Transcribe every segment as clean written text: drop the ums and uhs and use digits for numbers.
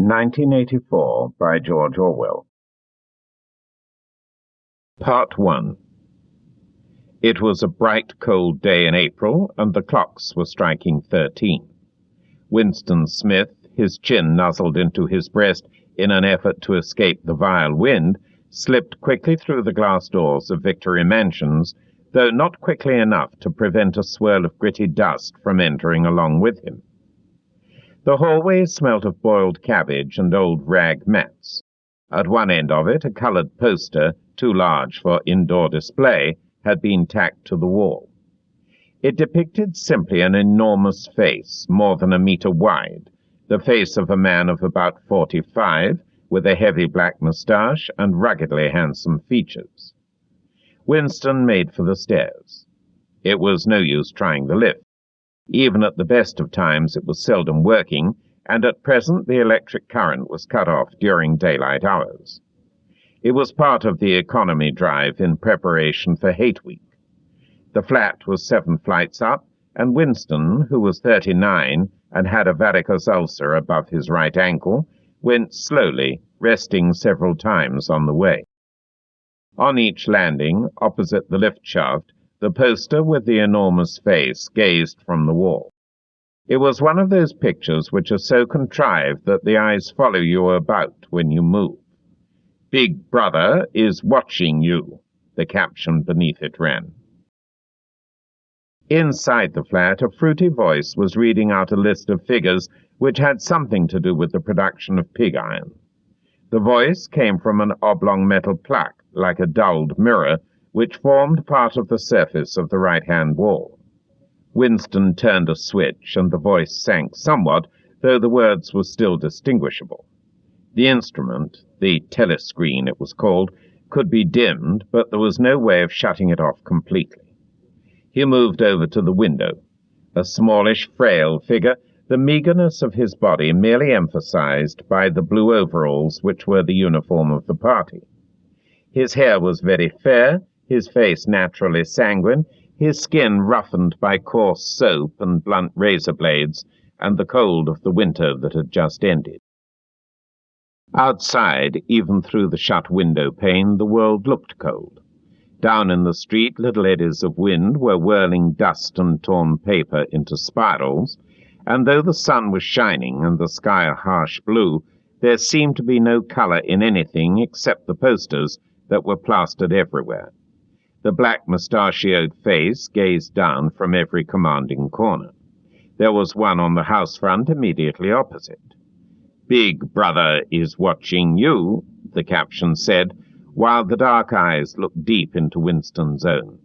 1984 by George Orwell. Part 1. It was a bright, cold day in April, and the clocks were striking 13. Winston Smith, his chin nuzzled into his breast in an effort to escape the vile wind, slipped quickly through the glass doors of Victory Mansions, though not quickly enough to prevent a swirl of gritty dust from entering along with him. The hallway smelt of boiled cabbage and old rag mats. At one end of it, a coloured poster, too large for indoor display, had been tacked to the wall. It depicted simply an enormous face, more than a metre wide, the face of a man of about 45, with a heavy black moustache and ruggedly handsome features. Winston made for the stairs. It was no use trying the lift. Even at the best of times it was seldom working, and at present the electric current was cut off during daylight hours. It was part of the economy drive in preparation for Hate Week. The flat was 7 flights up, and Winston, who was 39 and had a varicose ulcer above his right ankle, went slowly, resting several times on the way. On each landing, opposite the lift shaft, the poster with the enormous face gazed from the wall. It was one of those pictures which are so contrived that the eyes follow you about when you move. "Big Brother is watching you," the caption beneath it ran. Inside the flat, a fruity voice was reading out a list of figures which had something to do with the production of pig iron. The voice came from an oblong metal plaque, like a dulled mirror, which formed part of the surface of the right-hand wall. Winston turned a switch, and the voice sank somewhat, though the words were still distinguishable. The instrument, the telescreen it was called, could be dimmed, but there was no way of shutting it off completely. He moved over to the window. A smallish, frail figure, the meagreness of his body merely emphasized by the blue overalls which were the uniform of the party. His hair was very fair, his face naturally sanguine, his skin roughened by coarse soap and blunt razor blades, and the cold of the winter that had just ended. Outside, even through the shut window pane, the world looked cold. Down in the street, little eddies of wind were whirling dust and torn paper into spirals, and though the sun was shining and the sky a harsh blue, there seemed to be no colour in anything except the posters that were plastered everywhere. The black mustachioed face gazed down from every commanding corner. There was one on the house front immediately opposite. "Big Brother is watching you," the caption said, while the dark eyes looked deep into Winston's own.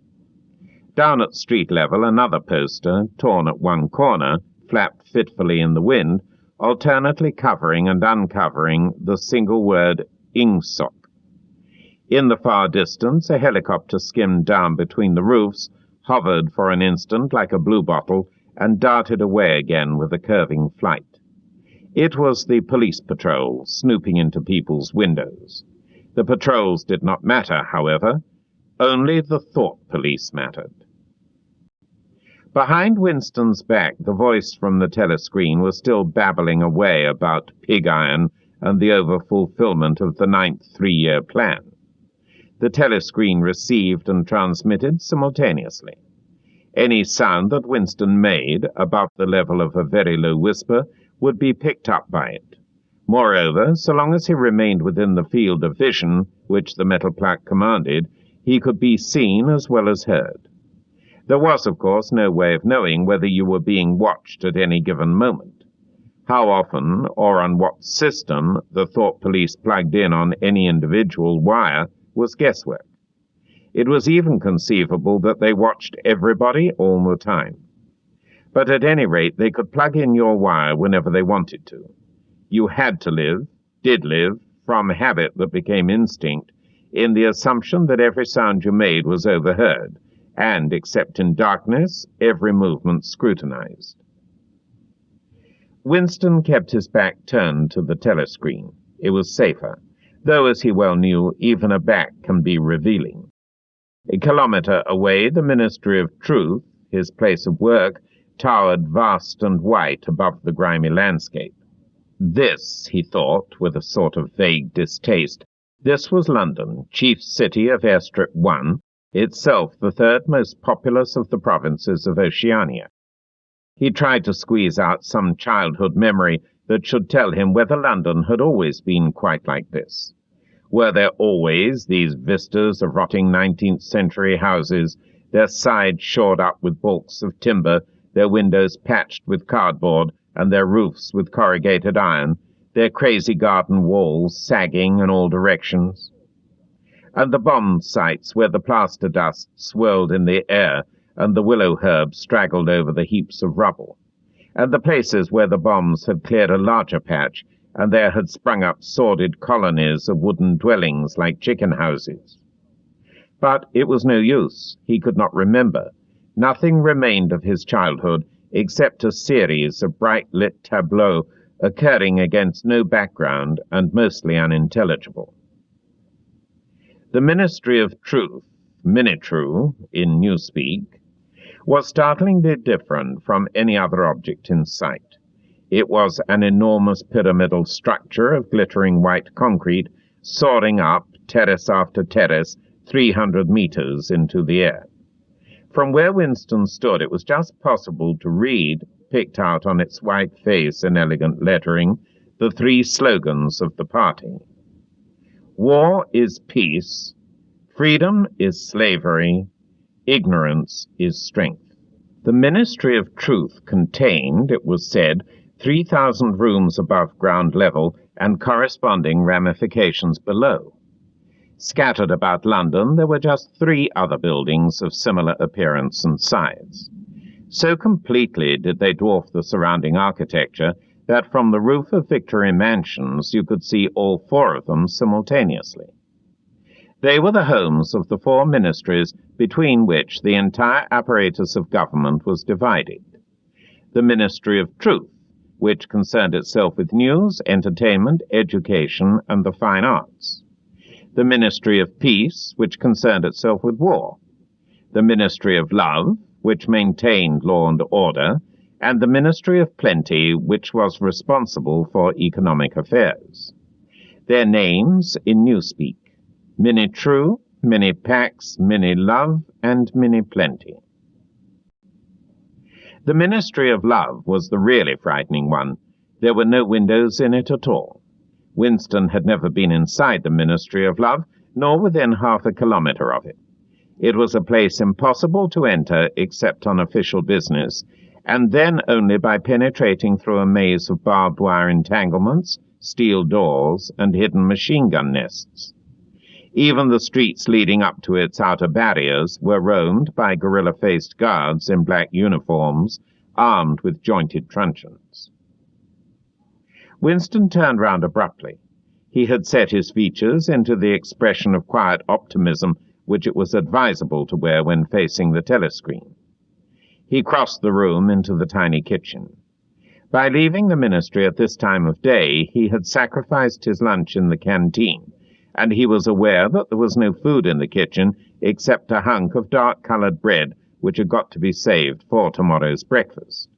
Down at street level, another poster, torn at one corner, flapped fitfully in the wind, alternately covering and uncovering the single word "Ingsoc." In the far distance, a helicopter skimmed down between the roofs, hovered for an instant like a bluebottle, and darted away again with a curving flight. It was the police patrol, snooping into people's windows. The patrols did not matter, however. Only the thought police mattered. Behind Winston's back, the voice from the telescreen was still babbling away about pig iron and the over-fulfillment of the 9th three-year plan. The telescreen received and transmitted simultaneously. Any sound that Winston made, above the level of a very low whisper, would be picked up by it. Moreover, so long as he remained within the field of vision which the metal plaque commanded, he could be seen as well as heard. There was, of course, no way of knowing whether you were being watched at any given moment. How often, or on what system, the thought police plugged in on any individual wire was guesswork. It was even conceivable that they watched everybody all the time. But at any rate, they could plug in your wire whenever they wanted to. You had to live, did live, from habit that became instinct, in the assumption that every sound you made was overheard, and, except in darkness, every movement scrutinized. Winston kept his back turned to the telescreen. It was safer, though, as he well knew, even a back can be revealing. A kilometre away, the Ministry of Truth, his place of work, towered vast and white above the grimy landscape. This, he thought, with a sort of vague distaste, this was London, chief city of Airstrip 1, itself the third most populous of the provinces of Oceania. He tried to squeeze out some childhood memory that should tell him whether London had always been quite like this. Were there always these vistas of rotting 19th-century houses, their sides shored up with balks of timber, their windows patched with cardboard, and their roofs with corrugated iron, their crazy garden walls sagging in all directions? And the bomb sites where the plaster dust swirled in the air and the willow herb straggled over the heaps of rubble, and the places where the bombs had cleared a larger patch and there had sprung up sordid colonies of wooden dwellings like chicken houses. But it was no use. He could not remember. Nothing remained of his childhood except a series of bright-lit tableaux occurring against no background and mostly unintelligible. The Ministry of Truth, Minitru in Newspeak, was startlingly different from any other object in sight. It was an enormous pyramidal structure of glittering white concrete, soaring up, terrace after terrace, 300 meters into the air. From where Winston stood, it was just possible to read, picked out on its white face in elegant lettering, the three slogans of the party. War is peace, freedom is slavery, ignorance is strength. The Ministry of Truth contained, it was said, 3,000 rooms above ground level and corresponding ramifications below. Scattered about London, there were just 3 other buildings of similar appearance and size. So completely did they dwarf the surrounding architecture that from the roof of Victory Mansions you could see all 4 of them simultaneously. They were the homes of the 4 ministries between which the entire apparatus of government was divided. The Ministry of Truth, which concerned itself with news, entertainment, education, and the fine arts. The Ministry of Peace, which concerned itself with war. The Ministry of Love, which maintained law and order, and the Ministry of Plenty, which was responsible for economic affairs. Their names in Newspeak: Minitru, Minipax, Minilove, and Miniplenty. The Ministry of Love was the really frightening one. There were no windows in it at all. Winston had never been inside the Ministry of Love, nor within half a kilometre of it. It was a place impossible to enter except on official business, and then only by penetrating through a maze of barbed wire entanglements, steel doors, and hidden machine-gun nests. Even the streets leading up to its outer barriers were roamed by gorilla-faced guards in black uniforms, armed with jointed truncheons. Winston turned round abruptly. He had set his features into the expression of quiet optimism which it was advisable to wear when facing the telescreen. He crossed the room into the tiny kitchen. By leaving the ministry at this time of day, he had sacrificed his lunch in the canteen, and he was aware that there was no food in the kitchen except a hunk of dark-coloured bread which had got to be saved for tomorrow's breakfast.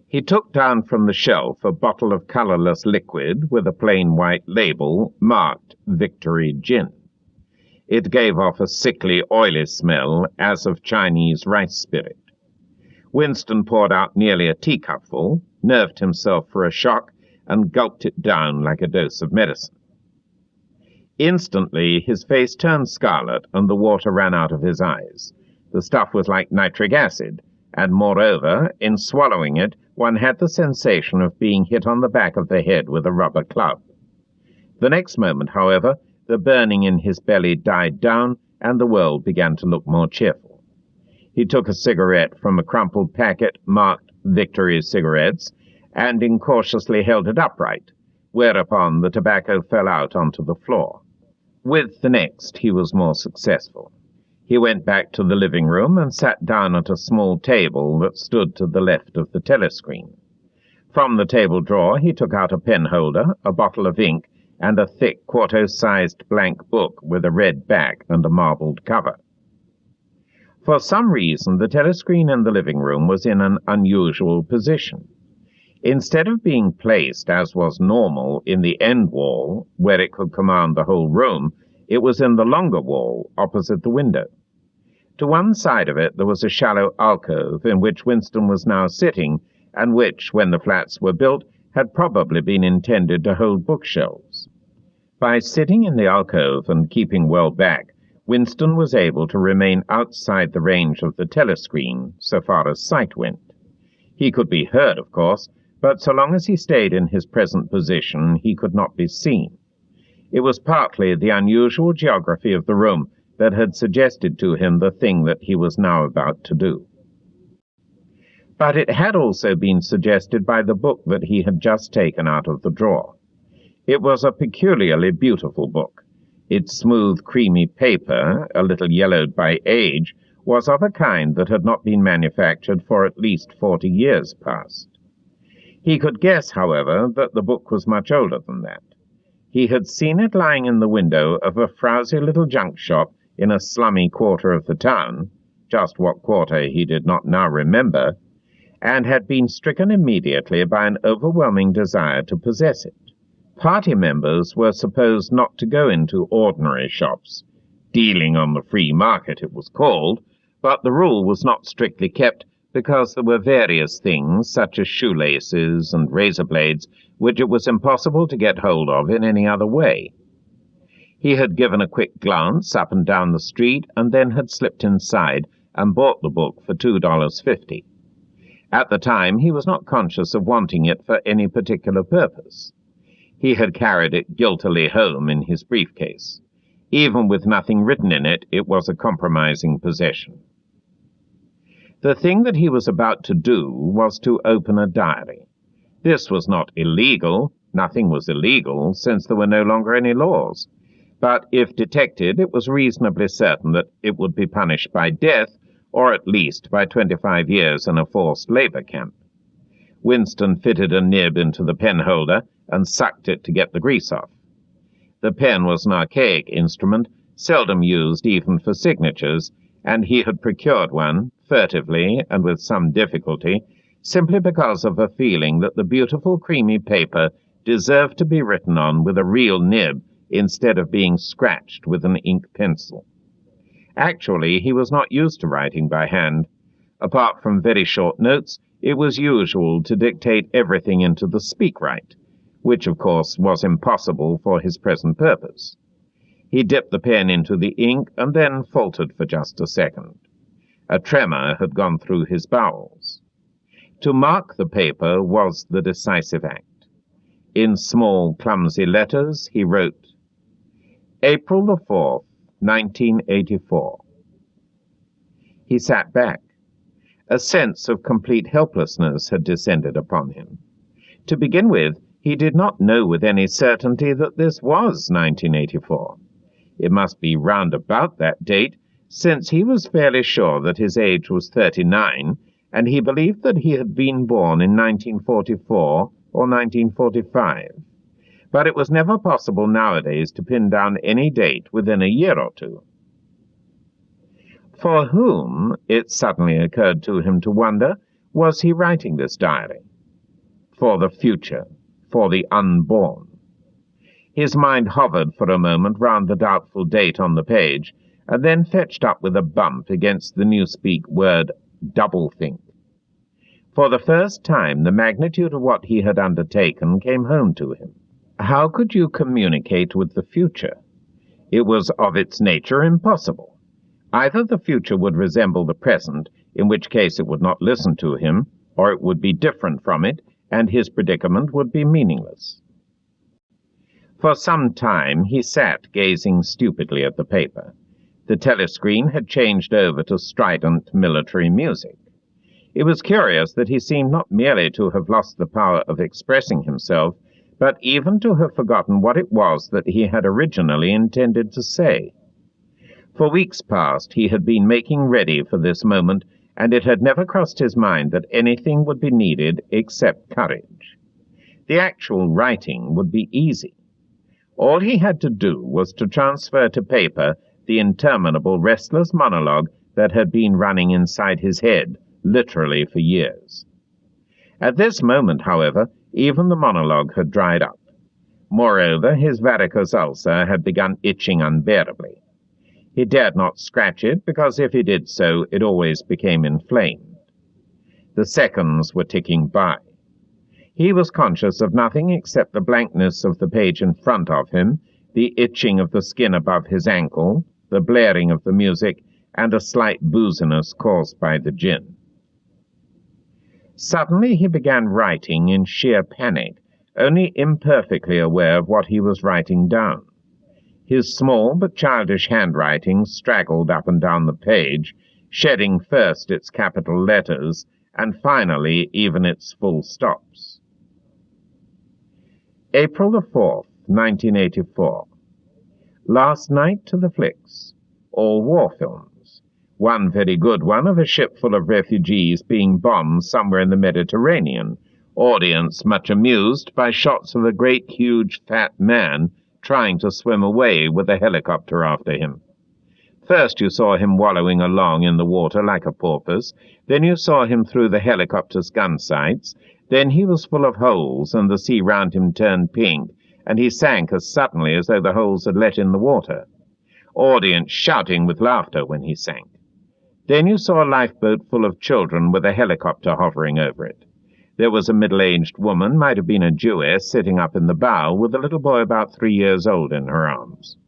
He took down from the shelf a bottle of colourless liquid with a plain white label marked Victory Gin. It gave off a sickly, oily smell as of Chinese rice spirit. Winston poured out nearly a teacupful, nerved himself for a shock, and gulped it down like a dose of medicine. Instantly his face turned scarlet and the water ran out of his eyes. The stuff was like nitric acid, and moreover, in swallowing it, one had the sensation of being hit on the back of the head with a rubber club. The next moment, however, the burning in his belly died down, and the world began to look more cheerful. He took a cigarette from a crumpled packet marked Victory Cigarettes, and incautiously held it upright, whereupon the tobacco fell out onto the floor. With the next he was more successful. He went back to the living room and sat down at a small table that stood to the left of the telescreen. From the table drawer he took out a penholder, a bottle of ink, and a thick quarto-sized blank book with a red back and a marbled cover. For some reason the telescreen in the living room was in an unusual position. Instead of being placed, as was normal, in the end wall, where it could command the whole room, it was in the longer wall, opposite the window. To one side of it there was a shallow alcove in which Winston was now sitting, and which, when the flats were built, had probably been intended to hold bookshelves. By sitting in the alcove and keeping well back, Winston was able to remain outside the range of the telescreen, so far as sight went. He could be heard, of course, but so long as he stayed in his present position, he could not be seen. It was partly the unusual geography of the room that had suggested to him the thing that he was now about to do. But it had also been suggested by the book that he had just taken out of the drawer. It was a peculiarly beautiful book. Its smooth, creamy paper, a little yellowed by age, was of a kind that had not been manufactured for at least 40 years past. He could guess, however, that the book was much older than that. He had seen it lying in the window of a frowsy little junk shop in a slummy quarter of the town, just what quarter he did not now remember, and had been stricken immediately by an overwhelming desire to possess it. Party members were supposed not to go into ordinary shops. Dealing on the free market, it was called, but the rule was not strictly kept because there were various things, such as shoelaces and razor blades, which it was impossible to get hold of in any other way. He had given a quick glance up and down the street, and then had slipped inside and bought the book for $2.50. At the time he was not conscious of wanting it for any particular purpose. He had carried it guiltily home in his briefcase. Even with nothing written in it, it was a compromising possession. The thing that he was about to do was to open a diary. This was not illegal. Nothing was illegal, since there were no longer any laws. But if detected, it was reasonably certain that it would be punished by death, or at least by 25 years in a forced labor camp. Winston fitted a nib into the penholder and sucked it to get the grease off. The pen was an archaic instrument, seldom used even for signatures, and he had procured one, furtively and with some difficulty, simply because of a feeling that the beautiful creamy paper deserved to be written on with a real nib instead of being scratched with an ink pencil. Actually, he was not used to writing by hand. Apart from very short notes, it was usual to dictate everything into the speakwrite, which of course was impossible for his present purpose. He dipped the pen into the ink and then faltered for just a second. A tremor had gone through his bowels. To mark the paper was the decisive act. In small, clumsy letters he wrote, April the 4th, 1984. He sat back. A sense of complete helplessness had descended upon him. To begin with, he did not know with any certainty that this was 1984. It must be round about that date, since he was fairly sure that his age was 39, and he believed that he had been born in 1944 or 1945. But it was never possible nowadays to pin down any date within a year or two. For whom, it suddenly occurred to him to wonder, was he writing this diary? For the future, for the unborn. His mind hovered for a moment round the doubtful date on the page, and then fetched up with a bump against the newspeak word doublethink. For the first time, the magnitude of what he had undertaken came home to him. How could you communicate with the future? It was of its nature impossible. Either the future would resemble the present, in which case it would not listen to him, or it would be different from it, and his predicament would be meaningless. For some time he sat gazing stupidly at the paper. The telescreen had changed over to strident military music. It was curious that he seemed not merely to have lost the power of expressing himself, but even to have forgotten what it was that he had originally intended to say. For weeks past he had been making ready for this moment, and it had never crossed his mind that anything would be needed except courage. The actual writing would be easy. All he had to do was to transfer to paper the interminable restless monologue that had been running inside his head, literally for years. At this moment, however, even the monologue had dried up. Moreover, his varicose ulcer had begun itching unbearably. He dared not scratch it, because if he did so, it always became inflamed. The seconds were ticking by. He was conscious of nothing except the blankness of the page in front of him, the itching of the skin above his ankle, the blaring of the music, and a slight booziness caused by the gin. Suddenly he began writing in sheer panic, only imperfectly aware of what he was writing down. His small but childish handwriting straggled up and down the page, shedding first its capital letters, and finally even its full stops. April the 4th, 1984. Last night to the flicks. All war films. One very good one of a ship full of refugees being bombed somewhere in the Mediterranean. Audience much amused by shots of a great, huge, fat man trying to swim away with a helicopter after him. First you saw him wallowing along in the water like a porpoise, then you saw him through the helicopter's gun sights, then he was full of holes and the sea round him turned pink, and he sank as suddenly as though the holes had let in the water. Audience shouting with laughter when he sank. Then you saw a lifeboat full of children with a helicopter hovering over it. There was a middle-aged woman, might have been a Jewess, sitting up in the bow with a little boy about 3 years old in her arms.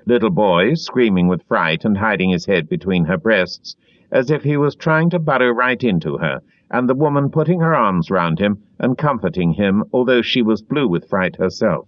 Little boy screaming with fright and hiding his head between her breasts, as if he was trying to burrow right into her, and the woman putting her arms round him and comforting him, although she was blue with fright herself.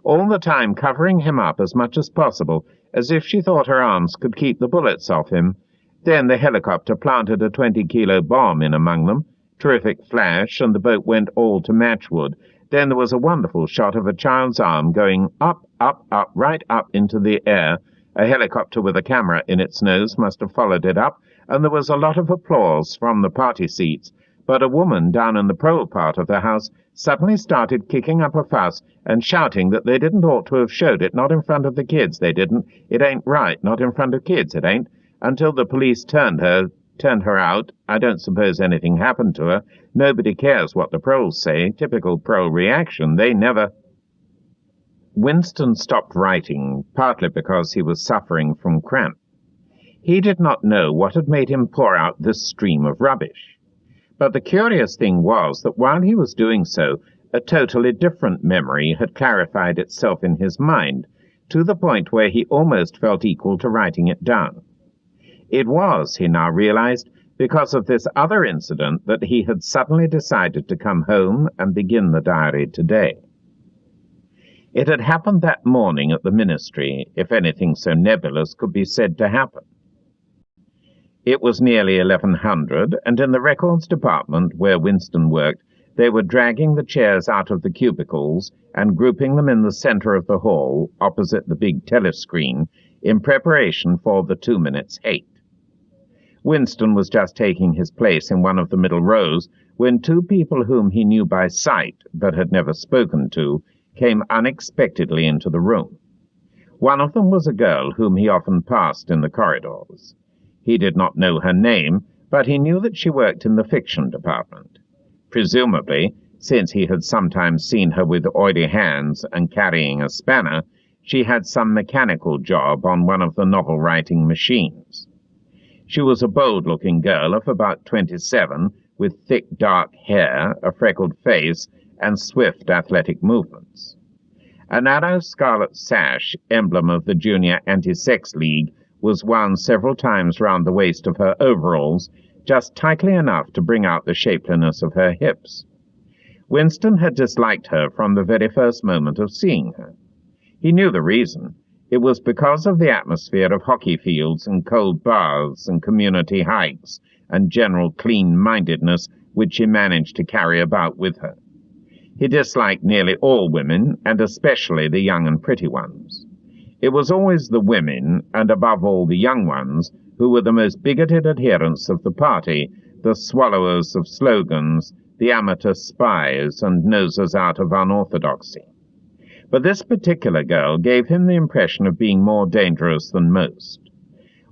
All the time covering him up as much as possible, as if she thought her arms could keep the bullets off him. Then the helicopter planted a 20-kilo bomb in among them, terrific flash, and the boat went all to matchwood. Then there was a wonderful shot of a child's arm going up, up, up, right up into the air. A helicopter with a camera in its nose must have followed it up, and there was a lot of applause from the party seats. But a woman down in the prole part of the house suddenly started kicking up a fuss and shouting that they didn't ought to have showed it, not in front of the kids, they didn't. It ain't right, not in front of kids, it ain't. Until the police turned her out. I don't suppose anything happened to her. Nobody cares what the proles say. Typical prole reaction. They never... Winston stopped writing, partly because he was suffering from cramp. He did not know what had made him pour out this stream of rubbish. But the curious thing was that while he was doing so, a totally different memory had clarified itself in his mind, to the point where he almost felt equal to writing it down. It was, he now realized, because of this other incident that he had suddenly decided to come home and begin the diary today. It had happened that morning at the ministry, if anything so nebulous could be said to happen. It was nearly 1100, and in the records department where Winston worked, they were dragging the chairs out of the cubicles and grouping them in the center of the hall, opposite the big telescreen, in preparation for the 2 minutes hate. Winston was just taking his place in one of the middle rows when two people whom he knew by sight, but had never spoken to, came unexpectedly into the room. One of them was a girl whom he often passed in the corridors. He did not know her name, but he knew that she worked in the fiction department. Presumably, since he had sometimes seen her with oily hands and carrying a spanner, she had some mechanical job on one of the novel-writing machines. She was a bold-looking girl of about 27, with thick dark hair, a freckled face, and swift athletic movements. A narrow scarlet sash, emblem of the Junior Anti-Sex League, was wound several times round the waist of her overalls, just tightly enough to bring out the shapeliness of her hips. Winston had disliked her from the very first moment of seeing her. He knew the reason. It was because of the atmosphere of hockey fields and cold baths and community hikes and general clean-mindedness which she managed to carry about with her. He disliked nearly all women, and especially the young and pretty ones. It was always the women, and above all the young ones, who were the most bigoted adherents of the party, the swallowers of slogans, the amateur spies and nosers out of unorthodoxy. But this particular girl gave him the impression of being more dangerous than most.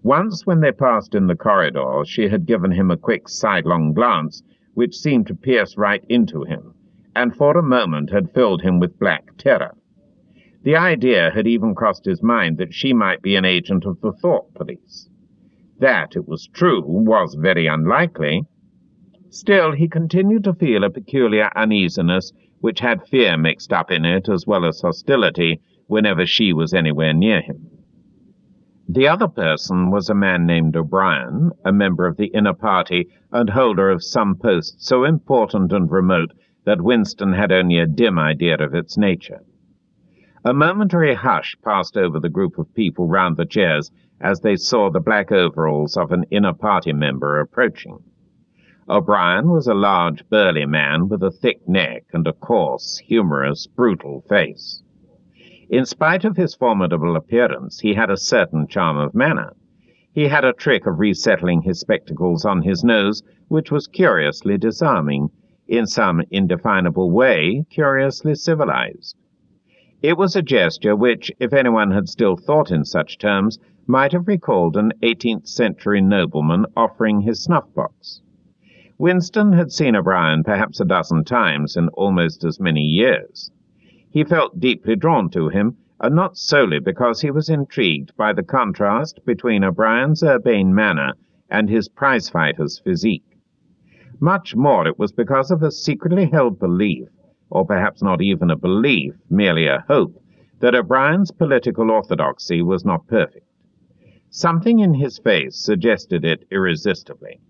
Once when they passed in the corridor, she had given him a quick sidelong glance, which seemed to pierce right into him, and for a moment had filled him with black terror. The idea had even crossed his mind that she might be an agent of the thought police. That, it was true, was very unlikely. Still, he continued to feel a peculiar uneasiness which had fear mixed up in it as well as hostility whenever she was anywhere near him. The other person was a man named O'Brien, a member of the inner party and holder of some post so important and remote that Winston had only a dim idea of its nature. A momentary hush passed over the group of people round the chairs as they saw the black overalls of an inner party member approaching. O'Brien was a large, burly man with a thick neck and a coarse, humorous, brutal face. In spite of his formidable appearance, he had a certain charm of manner. He had a trick of resettling his spectacles on his nose, which was curiously disarming, in some indefinable way, curiously civilized. It was a gesture which, if anyone had still thought in such terms, might have recalled an 18th-century nobleman offering his snuff-box. Winston had seen O'Brien perhaps a dozen times in almost as many years. He felt deeply drawn to him, and not solely because he was intrigued by the contrast between O'Brien's urbane manner and his prizefighter's physique. Much more it was because of a secretly held belief, or perhaps not even a belief, merely a hope, that O'Brien's political orthodoxy was not perfect. Something in his face suggested it irresistibly.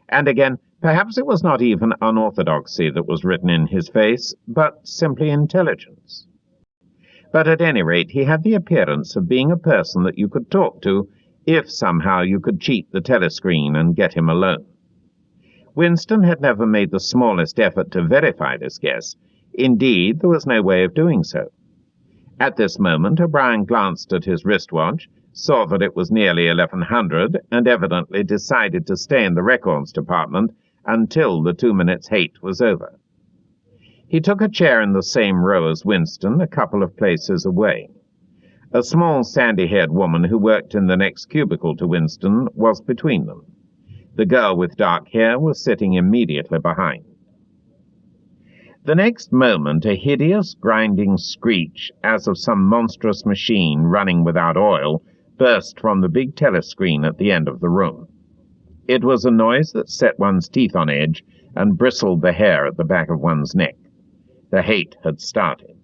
And again, perhaps it was not even unorthodoxy that was written in his face, but simply intelligence. But at any rate, he had the appearance of being a person that you could talk to, if somehow you could cheat the telescreen and get him alone. Winston had never made the smallest effort to verify this guess. Indeed, there was no way of doing so. At this moment, O'Brien glanced at his wristwatch, saw that it was nearly 1100, and evidently decided to stay in the records department until the 2 minutes' hate was over. He took a chair in the same row as Winston, a couple of places away. A small sandy-haired woman who worked in the next cubicle to Winston was between them. The girl with dark hair was sitting immediately behind. The next moment a hideous grinding screech, as of some monstrous machine running without oil, burst from the big telescreen at the end of the room. It was a noise that set one's teeth on edge and bristled the hair at the back of one's neck. The hate had started.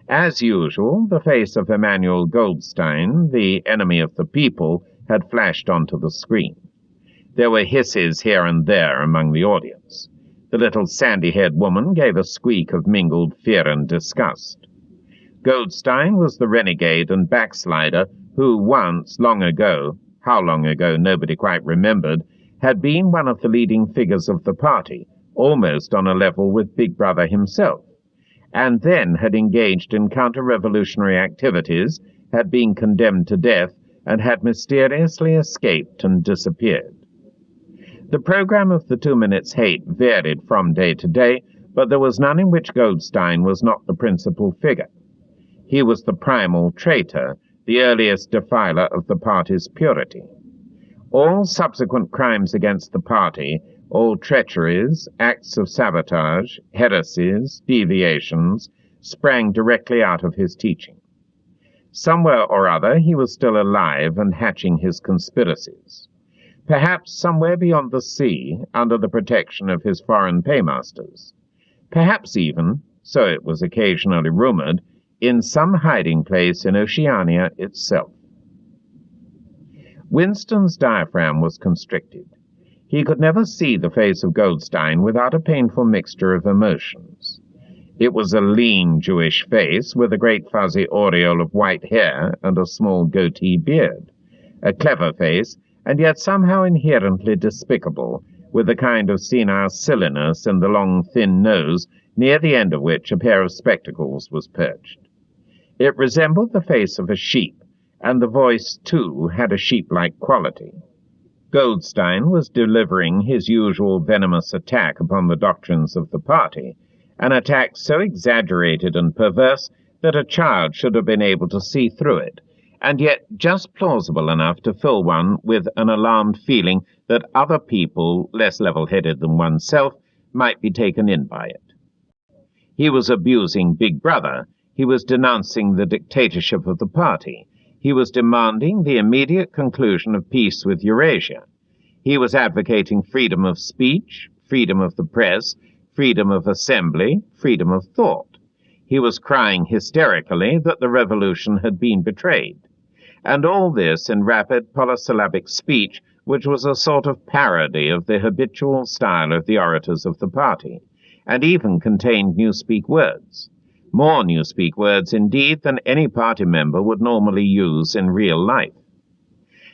As usual, the face of Emmanuel Goldstein, the enemy of the people, had flashed onto the screen. There were hisses here and there among the audience. The little sandy-haired woman gave a squeak of mingled fear and disgust. Goldstein was the renegade and backslider who once, long ago, how long ago nobody quite remembered, had been one of the leading figures of the party, almost on a level with Big Brother himself, and then had engaged in counter-revolutionary activities, had been condemned to death, and had mysteriously escaped and disappeared. The program of the 2 minutes' hate varied from day to day, but there was none in which Goldstein was not the principal figure. He was the primal traitor, the earliest defiler of the party's purity. All subsequent crimes against the party, all treacheries, acts of sabotage, heresies, deviations, sprang directly out of his teaching. Somewhere or other he was still alive and hatching his conspiracies. Perhaps somewhere beyond the sea, under the protection of his foreign paymasters. Perhaps even, so it was occasionally rumored, in some hiding place in Oceania itself. Winston's diaphragm was constricted. He could never see the face of Goldstein without a painful mixture of emotions. It was a lean Jewish face with a great fuzzy aureole of white hair and a small goatee beard. A clever face, and yet somehow inherently despicable, with a kind of senile silliness in the long, thin nose, near the end of which a pair of spectacles was perched. It resembled the face of a sheep, and the voice, too, had a sheep-like quality. Goldstein was delivering his usual venomous attack upon the doctrines of the party, an attack so exaggerated and perverse that a child should have been able to see through it, and yet just plausible enough to fill one with an alarmed feeling that other people, less level-headed than oneself, might be taken in by it. He was abusing Big Brother. He was denouncing the dictatorship of the party. He was demanding the immediate conclusion of peace with Eurasia. He was advocating freedom of speech, freedom of the press, freedom of assembly, freedom of thought. He was crying hysterically that the revolution had been betrayed. And all this in rapid polysyllabic speech, which was a sort of parody of the habitual style of the orators of the party, and even contained newspeak words. More newspeak words, indeed, than any party member would normally use in real life.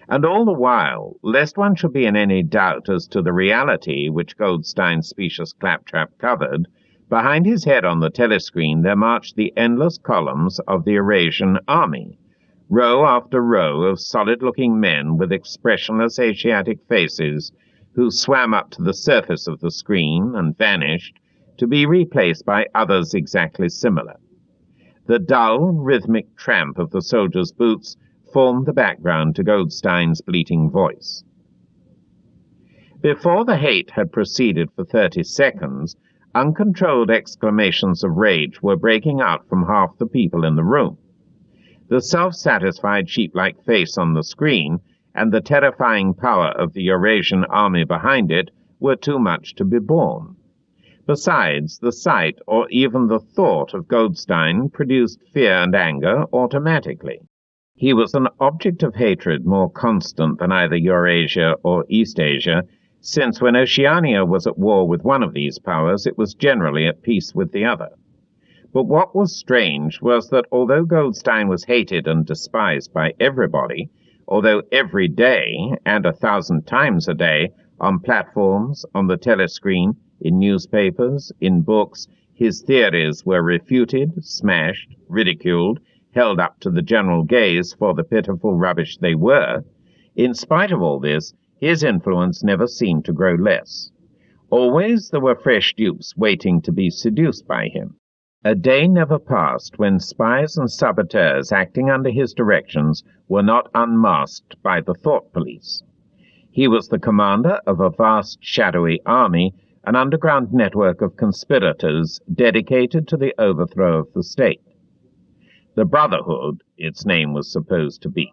And all the while, lest one should be in any doubt as to the reality which Goldstein's specious claptrap covered, behind his head on the telescreen there marched the endless columns of the Eurasian army, row after row of solid-looking men with expressionless Asiatic faces, who swam up to the surface of the screen and vanished, to be replaced by others exactly similar. The dull, rhythmic tramp of the soldiers' boots formed the background to Goldstein's bleating voice. Before the hate had proceeded for 30 seconds, uncontrolled exclamations of rage were breaking out from half the people in the room. The self-satisfied sheep-like face on the screen and the terrifying power of the Eurasian army behind it were too much to be borne. Besides, the sight or even the thought of Goldstein produced fear and anger automatically. He was an object of hatred more constant than either Eurasia or Eastasia, since when Oceania was at war with one of these powers, it was generally at peace with the other. But what was strange was that although Goldstein was hated and despised by everybody, although every day, and 1,000 times a day, on platforms, on the telescreen, in newspapers, in books, his theories were refuted, smashed, ridiculed, held up to the general gaze for the pitiful rubbish they were, in spite of all this, his influence never seemed to grow less. Always there were fresh dupes waiting to be seduced by him. A day never passed when spies and saboteurs acting under his directions were not unmasked by the thought police. He was the commander of a vast shadowy army, an underground network of conspirators dedicated to the overthrow of the state. The Brotherhood, its name was supposed to be.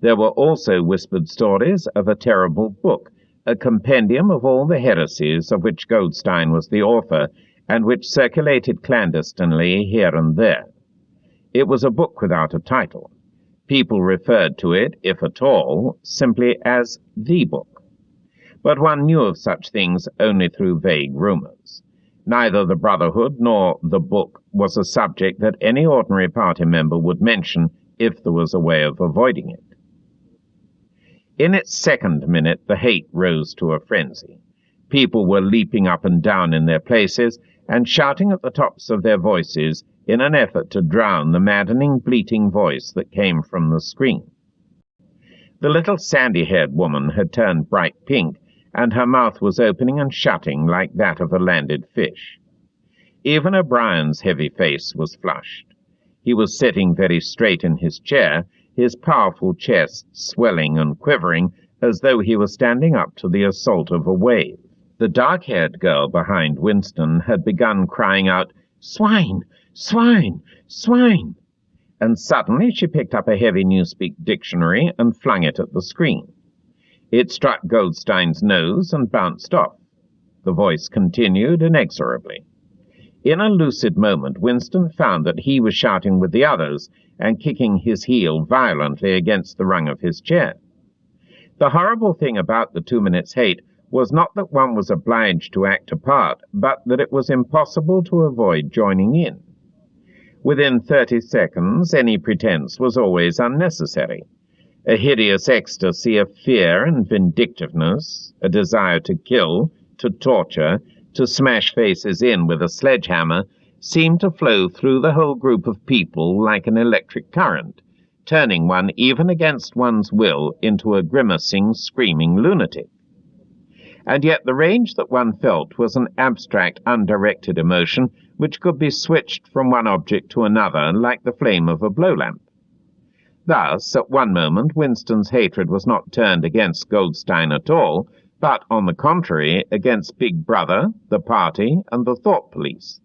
There were also whispered stories of a terrible book, a compendium of all the heresies of which Goldstein was the author, and which circulated clandestinely here and there. It was a book without a title. People referred to it, if at all, simply as the book. But one knew of such things only through vague rumors. Neither the Brotherhood nor the book was a subject that any ordinary party member would mention if there was a way of avoiding it. In its second minute, the hate rose to a frenzy. People were leaping up and down in their places and shouting at the tops of their voices in an effort to drown the maddening, bleating voice that came from the screen. The little sandy-haired woman had turned bright pink, and her mouth was opening and shutting like that of a landed fish. Even O'Brien's heavy face was flushed. He was sitting very straight in his chair, his powerful chest swelling and quivering as though he was standing up to the assault of a wave. The dark-haired girl behind Winston had begun crying out, "Swine! Swine! Swine!" And suddenly she picked up a heavy newspeak dictionary and flung it at the screen. It struck Goldstein's nose and bounced off. The voice continued inexorably. In a lucid moment, Winston found that he was shouting with the others and kicking his heel violently against the rung of his chair. The horrible thing about the 2 minutes hate was not that one was obliged to act a part, but that it was impossible to avoid joining in. Within 30 seconds, any pretense was always unnecessary. A hideous ecstasy of fear and vindictiveness, a desire to kill, to torture, to smash faces in with a sledgehammer, seemed to flow through the whole group of people like an electric current, turning one, even against one's will, into a grimacing, screaming lunatic. And yet the rage that one felt was an abstract, undirected emotion which could be switched from one object to another like the flame of a blow-lamp. Thus, at one moment, Winston's hatred was not turned against Goldstein at all, but, on the contrary, against Big Brother, the party, and the thought police.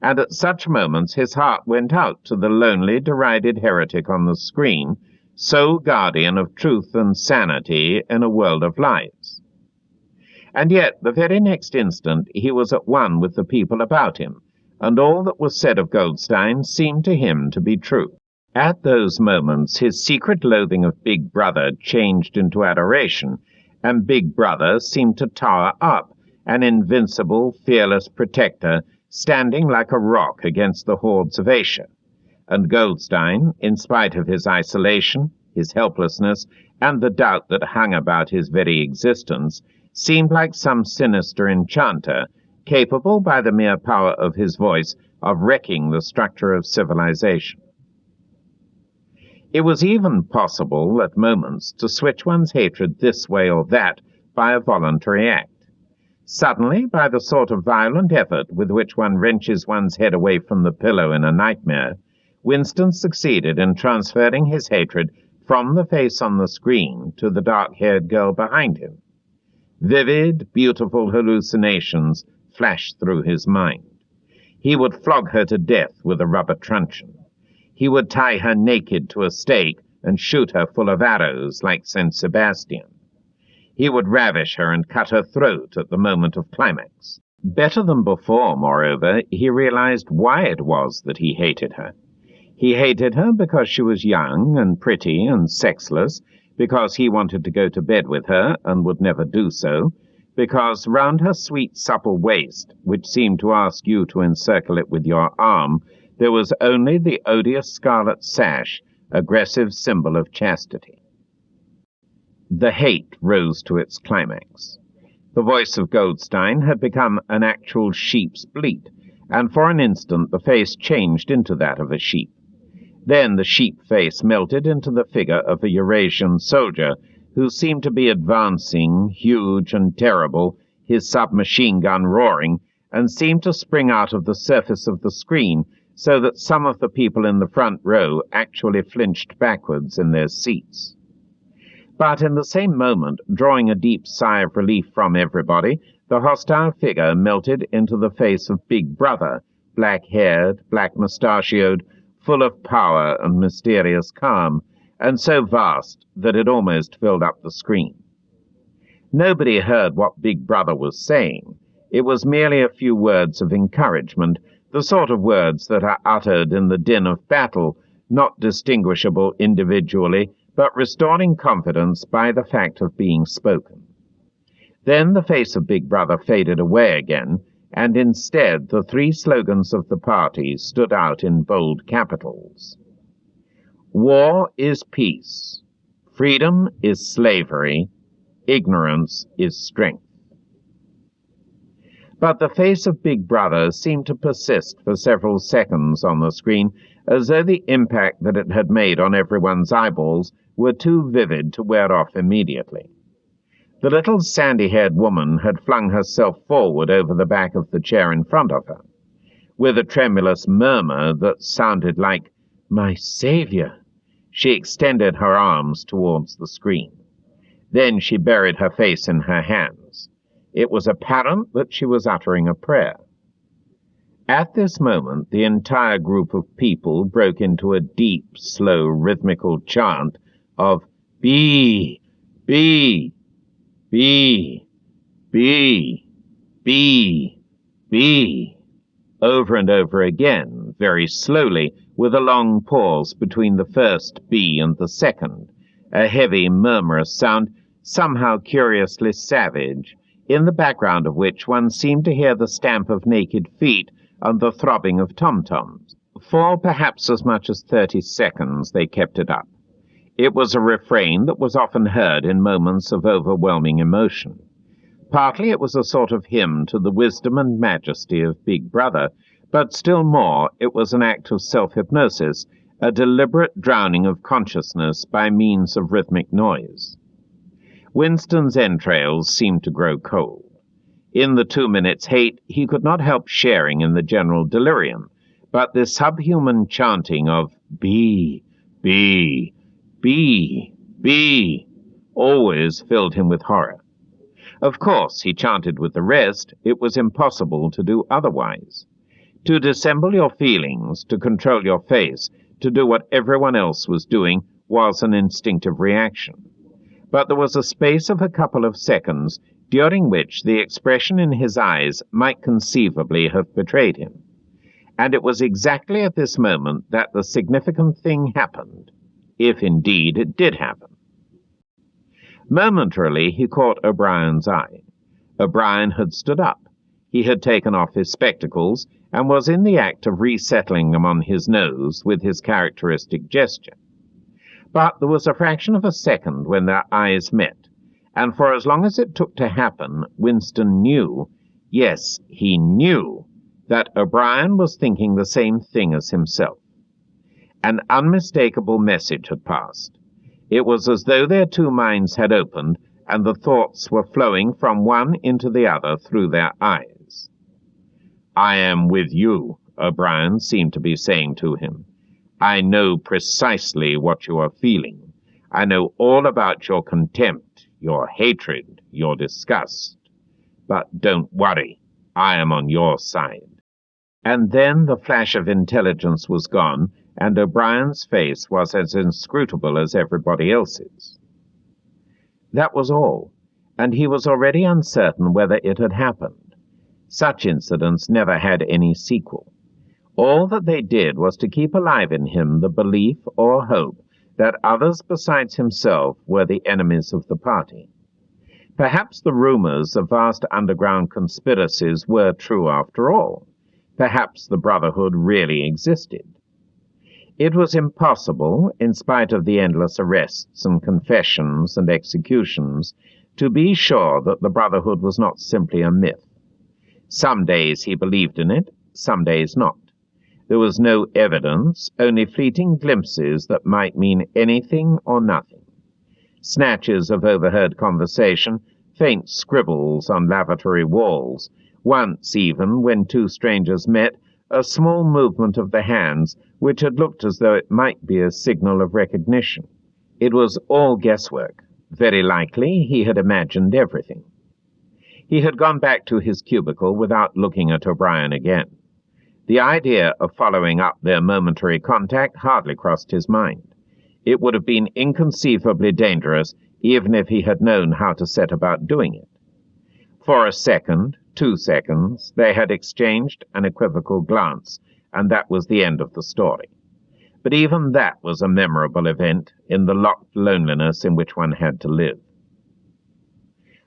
And at such moments his heart went out to the lonely, derided heretic on the screen, sole guardian of truth and sanity in a world of lies. And yet, the very next instant, he was at one with the people about him, and all that was said of Goldstein seemed to him to be true. At those moments, his secret loathing of Big Brother changed into adoration, and Big Brother seemed to tower up, an invincible, fearless protector, standing like a rock against the hordes of Asia. And Goldstein, in spite of his isolation, his helplessness, and the doubt that hung about his very existence, seemed like some sinister enchanter, capable by the mere power of his voice of wrecking the structure of civilization. It was even possible, at moments, to switch one's hatred this way or that by a voluntary act. Suddenly, by the sort of violent effort with which one wrenches one's head away from the pillow in a nightmare, Winston succeeded in transferring his hatred from the face on the screen to the dark-haired girl behind him. Vivid, beautiful hallucinations flashed through his mind. He would flog her to death with a rubber truncheon. He would tie her naked to a stake and shoot her full of arrows like St. Sebastian. He would ravish her and cut her throat at the moment of climax. Better than before, moreover, he realized why it was that he hated her. He hated her because she was young and pretty and sexless, because he wanted to go to bed with her and would never do so, because round her sweet supple waist, which seemed to ask you to encircle it with your arm, there was only the odious scarlet sash, aggressive symbol of chastity. The hate rose to its climax. The voice of Goldstein had become an actual sheep's bleat, and for an instant the face changed into that of a sheep. Then the sheep face melted into the figure of a Eurasian soldier, who seemed to be advancing, huge and terrible, his submachine gun roaring, and seemed to spring out of the surface of the screen, so that some of the people in the front row actually flinched backwards in their seats. But in the same moment, drawing a deep sigh of relief from everybody, the hostile figure melted into the face of Big Brother, black-haired, black-mustachioed, full of power and mysterious calm, and so vast that it almost filled up the screen. Nobody heard what Big Brother was saying. It was merely a few words of encouragement, the sort of words that are uttered in the din of battle, not distinguishable individually, but restoring confidence by the fact of being spoken. Then the face of Big Brother faded away again, and instead the three slogans of the party stood out in bold capitals. War is peace. Freedom is slavery. Ignorance is strength. But the face of Big Brother seemed to persist for several seconds on the screen, as though the impact that it had made on everyone's eyeballs were too vivid to wear off immediately. The little sandy-haired woman had flung herself forward over the back of the chair in front of her. With a tremulous murmur that sounded like, "My Saviour," she extended her arms towards the screen. Then she buried her face in her hands. It was apparent that she was uttering a prayer. At this moment, the entire group of people broke into a deep, slow, rhythmical chant of "Be, be, be, be, be, be," over and over again, very slowly, with a long pause between the first "be" and the second, a heavy, murmurous sound, somehow curiously savage, in the background of which one seemed to hear the stamp of naked feet and the throbbing of tom-toms. For perhaps as much as 30 seconds they kept it up. It was a refrain that was often heard in moments of overwhelming emotion. Partly it was a sort of hymn to the wisdom and majesty of Big Brother, but still more it was an act of self-hypnosis, a deliberate drowning of consciousness by means of rhythmic noise. Winston's entrails seemed to grow cold. In the 2 minutes' hate, he could not help sharing in the general delirium, but this subhuman chanting of "Be, be, be, always filled him with horror. Of course, he chanted with the rest, it was impossible to do otherwise. To dissemble your feelings, to control your face, to do what everyone else was doing was an instinctive reaction. But there was a space of a couple of seconds during which the expression in his eyes might conceivably have betrayed him. And it was exactly at this moment that the significant thing happened, if indeed it did happen. Momentarily he caught O'Brien's eye. O'Brien had stood up. He had taken off his spectacles and was in the act of resettling them on his nose with his characteristic gesture. But there was a fraction of a second when their eyes met, and for as long as it took to happen, Winston knew, yes, he knew, that O'Brien was thinking the same thing as himself. An unmistakable message had passed. It was as though their two minds had opened, and the thoughts were flowing from one into the other through their eyes. "I am with you," O'Brien seemed to be saying to him. "I know precisely what you are feeling. I know all about your contempt, your hatred, your disgust. But don't worry, I am on your side." And then the flash of intelligence was gone, and O'Brien's face was as inscrutable as everybody else's. That was all, and he was already uncertain whether it had happened. Such incidents never had any sequel. All that they did was to keep alive in him the belief or hope that others besides himself were the enemies of the party. Perhaps the rumors of vast underground conspiracies were true after all. Perhaps the Brotherhood really existed. It was impossible, in spite of the endless arrests and confessions and executions, to be sure that the Brotherhood was not simply a myth. Some days he believed in it, some days not. There was no evidence, only fleeting glimpses that might mean anything or nothing. Snatches of overheard conversation, faint scribbles on lavatory walls, once even, when two strangers met, a small movement of the hands which had looked as though it might be a signal of recognition. It was all guesswork. Very likely he had imagined everything. He had gone back to his cubicle without looking at O'Brien again. The idea of following up their momentary contact hardly crossed his mind. It would have been inconceivably dangerous even if he had known how to set about doing it. For a second, 2 seconds, they had exchanged an equivocal glance, and that was the end of the story. But even that was a memorable event in the locked loneliness in which one had to live.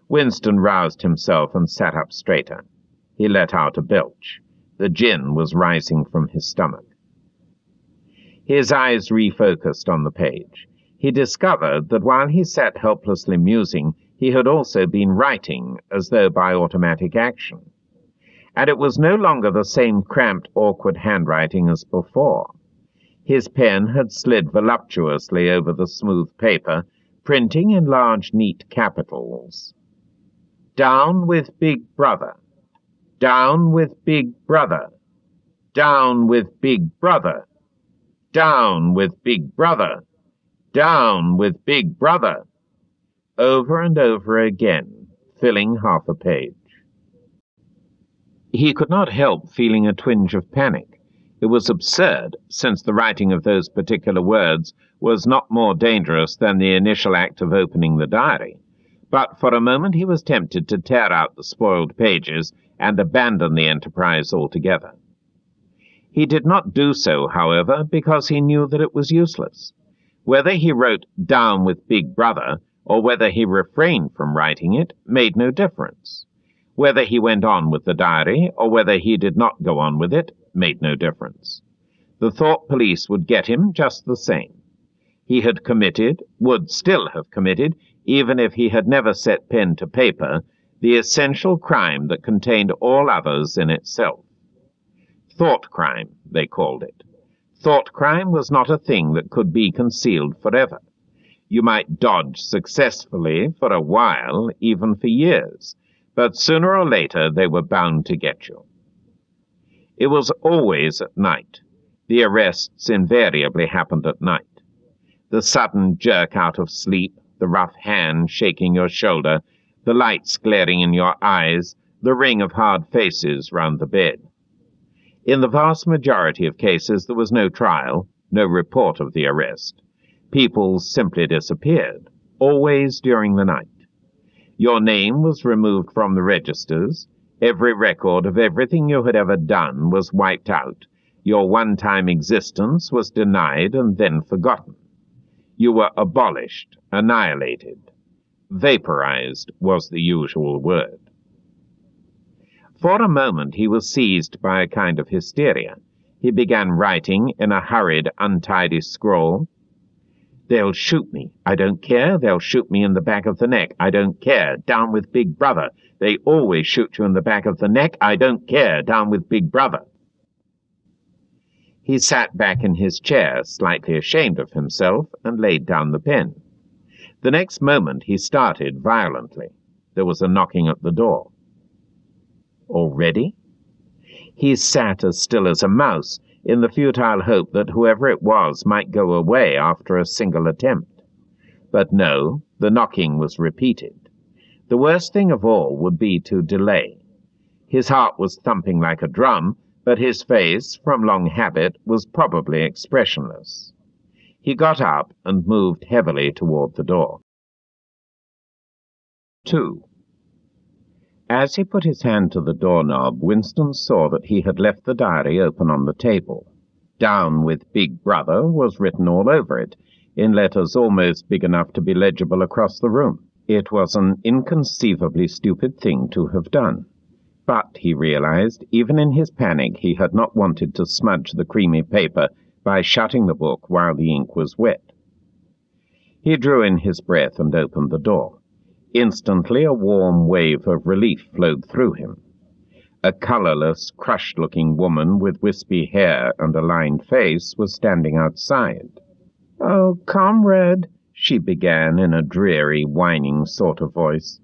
Winston roused himself and sat up straighter. He let out a belch. The gin was rising from his stomach. His eyes refocused on the page. He discovered that while he sat helplessly musing, he had also been writing, as though by automatic action. And it was no longer the same cramped, awkward handwriting as before. His pen had slid voluptuously over the smooth paper, printing in large, neat capitals. "Down with Big Brother. Down with Big Brother. Down with Big Brother. Down with Big Brother. Down with Big Brother." Over and over again, filling half a page. He could not help feeling a twinge of panic. It was absurd, since the writing of those particular words was not more dangerous than the initial act of opening the diary. But for a moment he was tempted to tear out the spoiled pages and abandon the enterprise altogether. He did not do so, however, because he knew that it was useless. Whether he wrote "Down with Big Brother," or whether he refrained from writing it, made no difference. Whether he went on with the diary, or whether he did not go on with it, made no difference. The thought police would get him just the same. He had committed, would still have committed, even if he had never set pen to paper, the essential crime that contained all others in itself. Thought crime, they called it. Thought crime was not a thing that could be concealed forever. You might dodge successfully for a while, even for years, but sooner or later they were bound to get you. It was always at night. The arrests invariably happened at night. The sudden jerk out of sleep, the rough hand shaking your shoulder, the lights glaring in your eyes, the ring of hard faces round the bed. In the vast majority of cases there was no trial, no report of the arrest. People simply disappeared, always during the night. Your name was removed from the registers. Every record of everything you had ever done was wiped out. Your one-time existence was denied and then forgotten. You were abolished, annihilated. Vaporized was the usual word. For a moment he was seized by a kind of hysteria. He began writing in a hurried, untidy scrawl. "They'll shoot me. I don't care. They'll shoot me in the back of the neck. I don't care. Down with Big Brother. They always shoot you in the back of the neck. I don't care. Down with Big Brother." He sat back in his chair, slightly ashamed of himself, and laid down the pen. The next moment he started violently. There was a knocking at the door. Already? He sat as still as a mouse, in the futile hope that whoever it was might go away after a single attempt. But no, the knocking was repeated. The worst thing of all would be to delay. His heart was thumping like a drum, but his face, from long habit, was probably expressionless. He got up and moved heavily toward the door. 2. As he put his hand to the doorknob, Winston saw that he had left the diary open on the table. "Down with Big Brother" was written all over it, in letters almost big enough to be legible across the room. It was an inconceivably stupid thing to have done. But, he realized, even in his panic, he had not wanted to smudge the creamy paper by shutting the book while the ink was wet. He drew in his breath and opened the door. Instantly a warm wave of relief flowed through him. A colorless, crushed-looking woman with wispy hair and a lined face was standing outside. "Oh, comrade," she began in a dreary, whining sort of voice.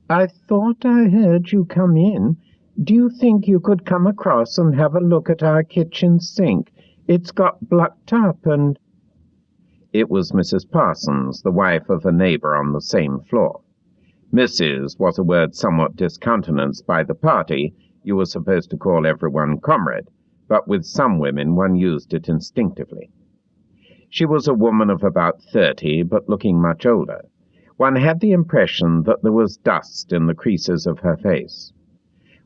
"I thought I heard you come in. Do you think you could come across and have a look at our kitchen sink? It's got blocked up and—" It was Mrs. Parsons, the wife of a neighbor on the same floor. Mrs. was a word somewhat discountenanced by the party. You were supposed to call everyone comrade, but with some women one used it instinctively. She was a woman of about 30, but looking much older. One had the impression that there was dust in the creases of her face.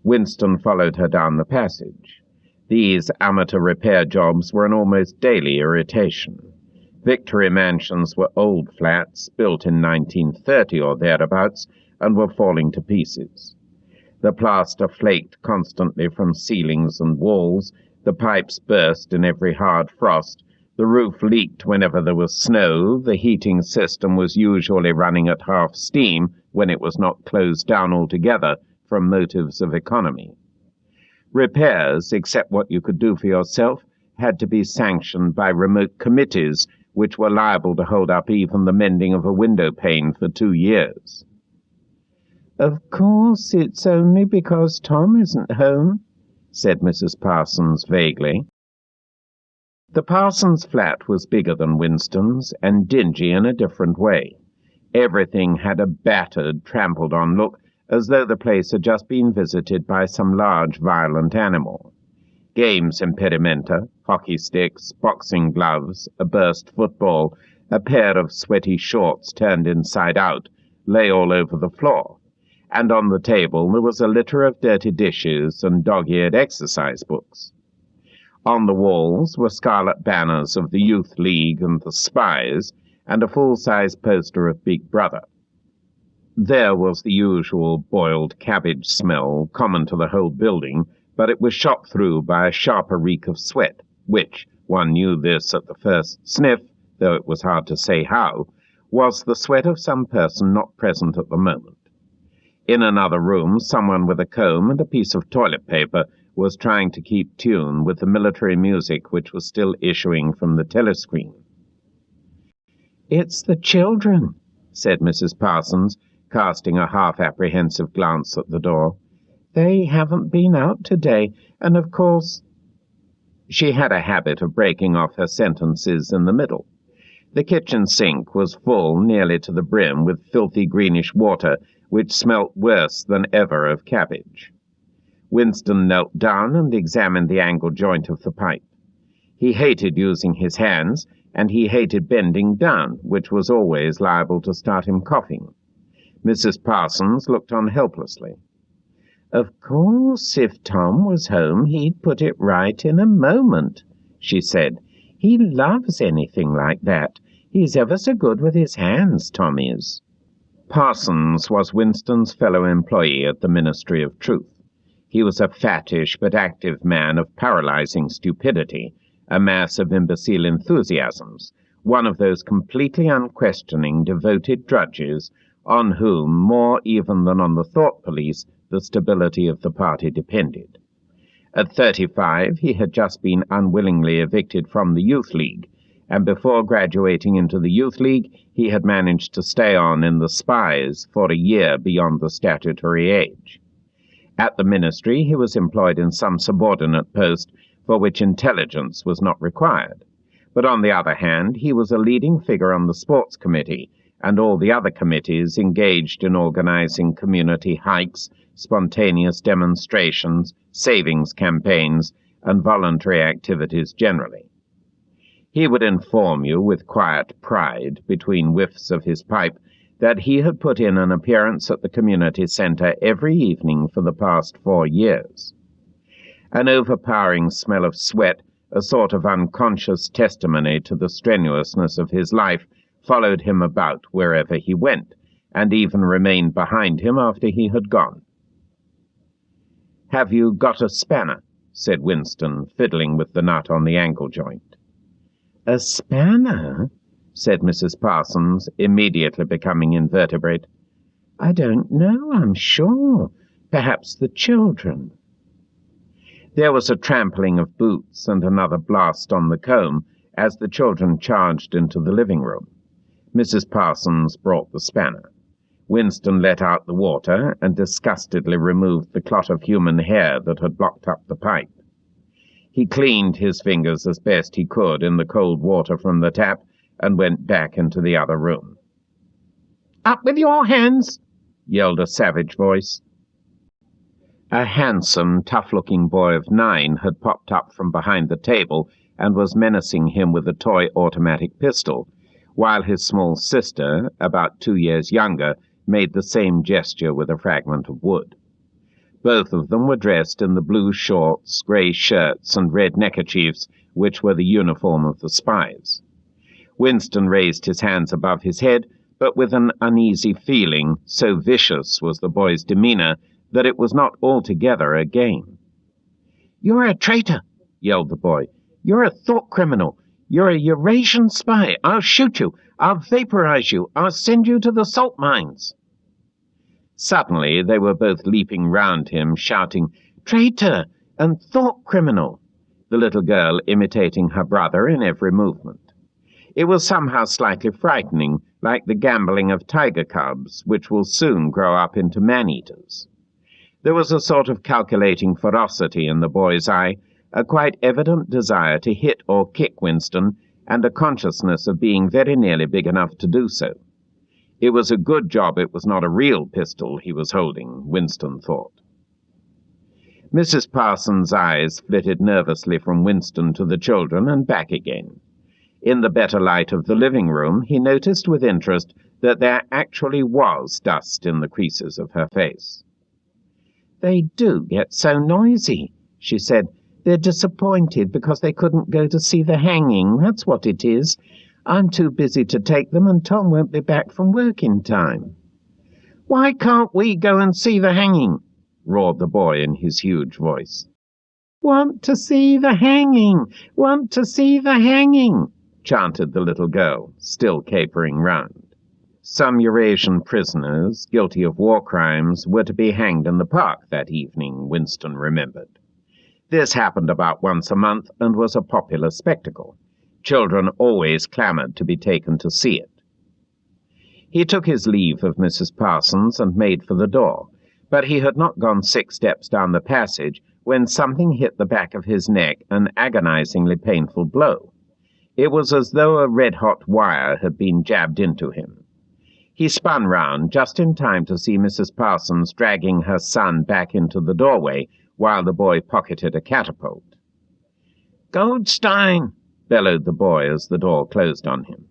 Winston followed her down the passage. These amateur repair jobs were an almost daily irritation. Victory mansions were old flats, built in 1930 or thereabouts, and were falling to pieces. The plaster flaked constantly from ceilings and walls, the pipes burst in every hard frost, the roof leaked whenever there was snow, the heating system was usually running at half steam when it was not closed down altogether from motives of economy. Repairs, except what you could do for yourself, had to be sanctioned by remote committees, which were liable to hold up even the mending of a window pane for 2 years. "Of course, it's only because Tom isn't home," said Mrs. Parsons vaguely. The Parsons flat was bigger than Winston's, and dingy in a different way. Everything had a battered, trampled-on look, as though the place had just been visited by some large, violent animal. Games impedimenta, hockey sticks, boxing gloves, a burst football, a pair of sweaty shorts turned inside out, lay all over the floor, and on the table there was a litter of dirty dishes and dog-eared exercise books. On the walls were scarlet banners of the Youth League and the Spies, and a full-size poster of Big Brother. There was the usual boiled cabbage smell, common to the whole building, but it was shot through by a sharper reek of sweat, which, one knew this at the first sniff, though it was hard to say how, was the sweat of some person not present at the moment. In another room, someone with a comb and a piece of toilet paper was trying to keep tune with the military music which was still issuing from the telescreen. "It's the children," said Mrs. Parsons, casting a half-apprehensive glance at the door. "They haven't been out today, and of course—" She had a habit of breaking off her sentences in the middle. The kitchen sink was full nearly to the brim with filthy greenish water which smelt worse than ever of cabbage. Winston knelt down and examined the angle joint of the pipe. He hated using his hands, and he hated bending down, which was always liable to start him coughing. Mrs. Parsons looked on helplessly. "Of course, if Tom was home, he'd put it right in a moment," she said. "He loves anything like that. He's ever so good with his hands, Tom is." Parsons was Winston's fellow employee at the Ministry of Truth. He was a fattish but active man of paralyzing stupidity, a mass of imbecile enthusiasms, one of those completely unquestioning, devoted drudges on whom, more even than on the thought police, the stability of the party depended. At 35, he had just been unwillingly evicted from the Youth League, and before graduating into the Youth League, he had managed to stay on in the Spies for a year beyond the statutory age. At the ministry, he was employed in some subordinate post for which intelligence was not required. But on the other hand, he was a leading figure on the sports committee and all the other committees engaged in organizing community hikes, spontaneous demonstrations, savings campaigns, and voluntary activities generally. He would inform you with quiet pride, between whiffs of his pipe, that he had put in an appearance at the community centre every evening for the past 4 years. An overpowering smell of sweat, a sort of unconscious testimony to the strenuousness of his life, followed him about wherever he went, and even remained behind him after he had gone. "Have you got a spanner?" said Winston, fiddling with the nut on the angle joint. "A spanner?" said Mrs. Parsons, immediately becoming invertebrate. "I don't know, I'm sure. Perhaps the children." There was a trampling of boots and another blast on the comb as the children charged into the living room. Mrs. Parsons brought the spanner. Winston let out the water and disgustedly removed the clot of human hair that had blocked up the pipe. He cleaned his fingers as best he could in the cold water from the tap and went back into the other room. "Up with your hands!" yelled a savage voice. A handsome, tough-looking boy of 9 had popped up from behind the table and was menacing him with a toy automatic pistol, while his small sister, about 2 years younger, made the same gesture with a fragment of wood. Both of them were dressed in the blue shorts, grey shirts, and red neckerchiefs, which were the uniform of the Spies. Winston raised his hands above his head, but with an uneasy feeling, so vicious was the boy's demeanour, that it was not altogether a game. "You're a traitor," yelled the boy. "You're a thought criminal. You're a Eurasian spy. I'll shoot you. I'll vaporize you. I'll send you to the salt mines." Suddenly they were both leaping round him, shouting, "Traitor!" and "Thought criminal!" the little girl imitating her brother in every movement. It was somehow slightly frightening, like the gambling of tiger cubs, which will soon grow up into man-eaters. There was a sort of calculating ferocity in the boy's eye, a quite evident desire to hit or kick Winston, and a consciousness of being very nearly big enough to do so. It was a good job it was not a real pistol he was holding, Winston thought. Mrs. Parsons' eyes flitted nervously from Winston to the children and back again. In the better light of the living room, he noticed with interest that there actually was dust in the creases of her face. "They do get so noisy," she said. "They're disappointed because they couldn't go to see the hanging, that's what it is. I'm too busy to take them, and Tom won't be back from work in time." "Why can't we go and see the hanging?" roared the boy in his huge voice. "Want to see the hanging! Want to see the hanging!" chanted the little girl, still capering round. Some Eurasian prisoners, guilty of war crimes, were to be hanged in the park that evening, Winston remembered. This happened about once a month and was a popular spectacle. Children always clamoured to be taken to see it. He took his leave of Mrs. Parsons and made for the door, but he had not gone 6 steps down the passage when something hit the back of his neck, an agonizingly painful blow. It was as though a red-hot wire had been jabbed into him. He spun round just in time to see Mrs. Parsons dragging her son back into the doorway while the boy pocketed a catapult. "Goldstein!" bellowed the boy as the door closed on him.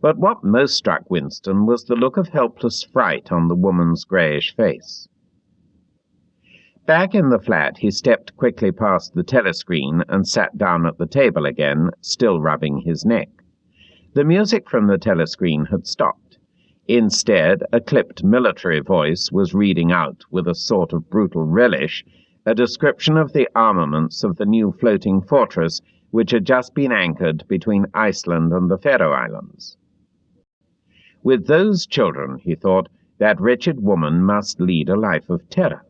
But what most struck Winston was the look of helpless fright on the woman's greyish face. Back in the flat, he stepped quickly past the telescreen and sat down at the table again, still rubbing his neck. The music from the telescreen had stopped. Instead, a clipped military voice was reading out, with a sort of brutal relish, a description of the armaments of the new floating fortress which had just been anchored between Iceland and the Faroe Islands. With those children, he thought, that wretched woman must lead a life of terror.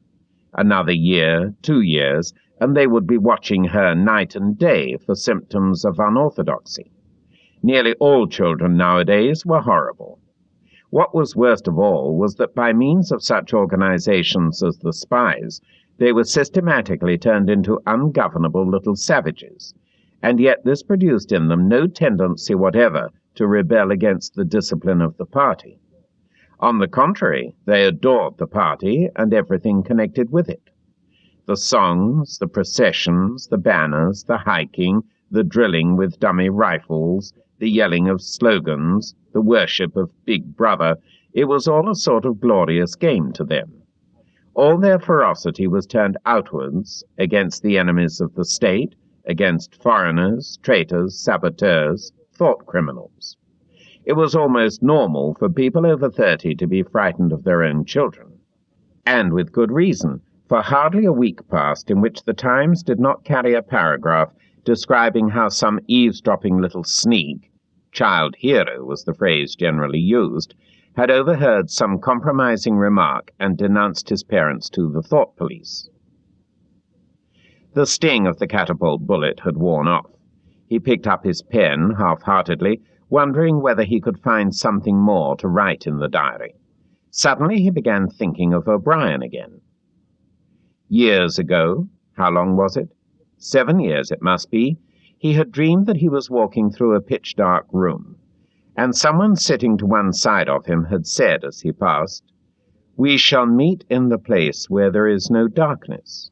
Another year, 2 years, and they would be watching her night and day for symptoms of unorthodoxy. Nearly all children nowadays were horrible. What was worst of all was that by means of such organizations as the spies, they were systematically turned into ungovernable little savages, and yet this produced in them no tendency whatever to rebel against the discipline of the party. On the contrary, they adored the party and everything connected with it. The songs, the processions, the banners, the hiking, the drilling with dummy rifles, the yelling of slogans, the worship of Big Brother, it was all a sort of glorious game to them. All their ferocity was turned outwards, against the enemies of the state, against foreigners, traitors, saboteurs, thought criminals. It was almost normal for people over 30 to be frightened of their own children. And with good reason, for hardly a week passed in which the Times did not carry a paragraph describing how some eavesdropping little sneak, child hero was the phrase generally used, had overheard some compromising remark and denounced his parents to the thought police. The sting of the catapult bullet had worn off. He picked up his pen half-heartedly, wondering whether he could find something more to write in the diary. Suddenly he began thinking of O'Brien again. Years ago, how long was it? 7 years it must be, he had dreamed that he was walking through a pitch-dark room, and someone sitting to one side of him had said as he passed, "We shall meet in the place where there is no darkness."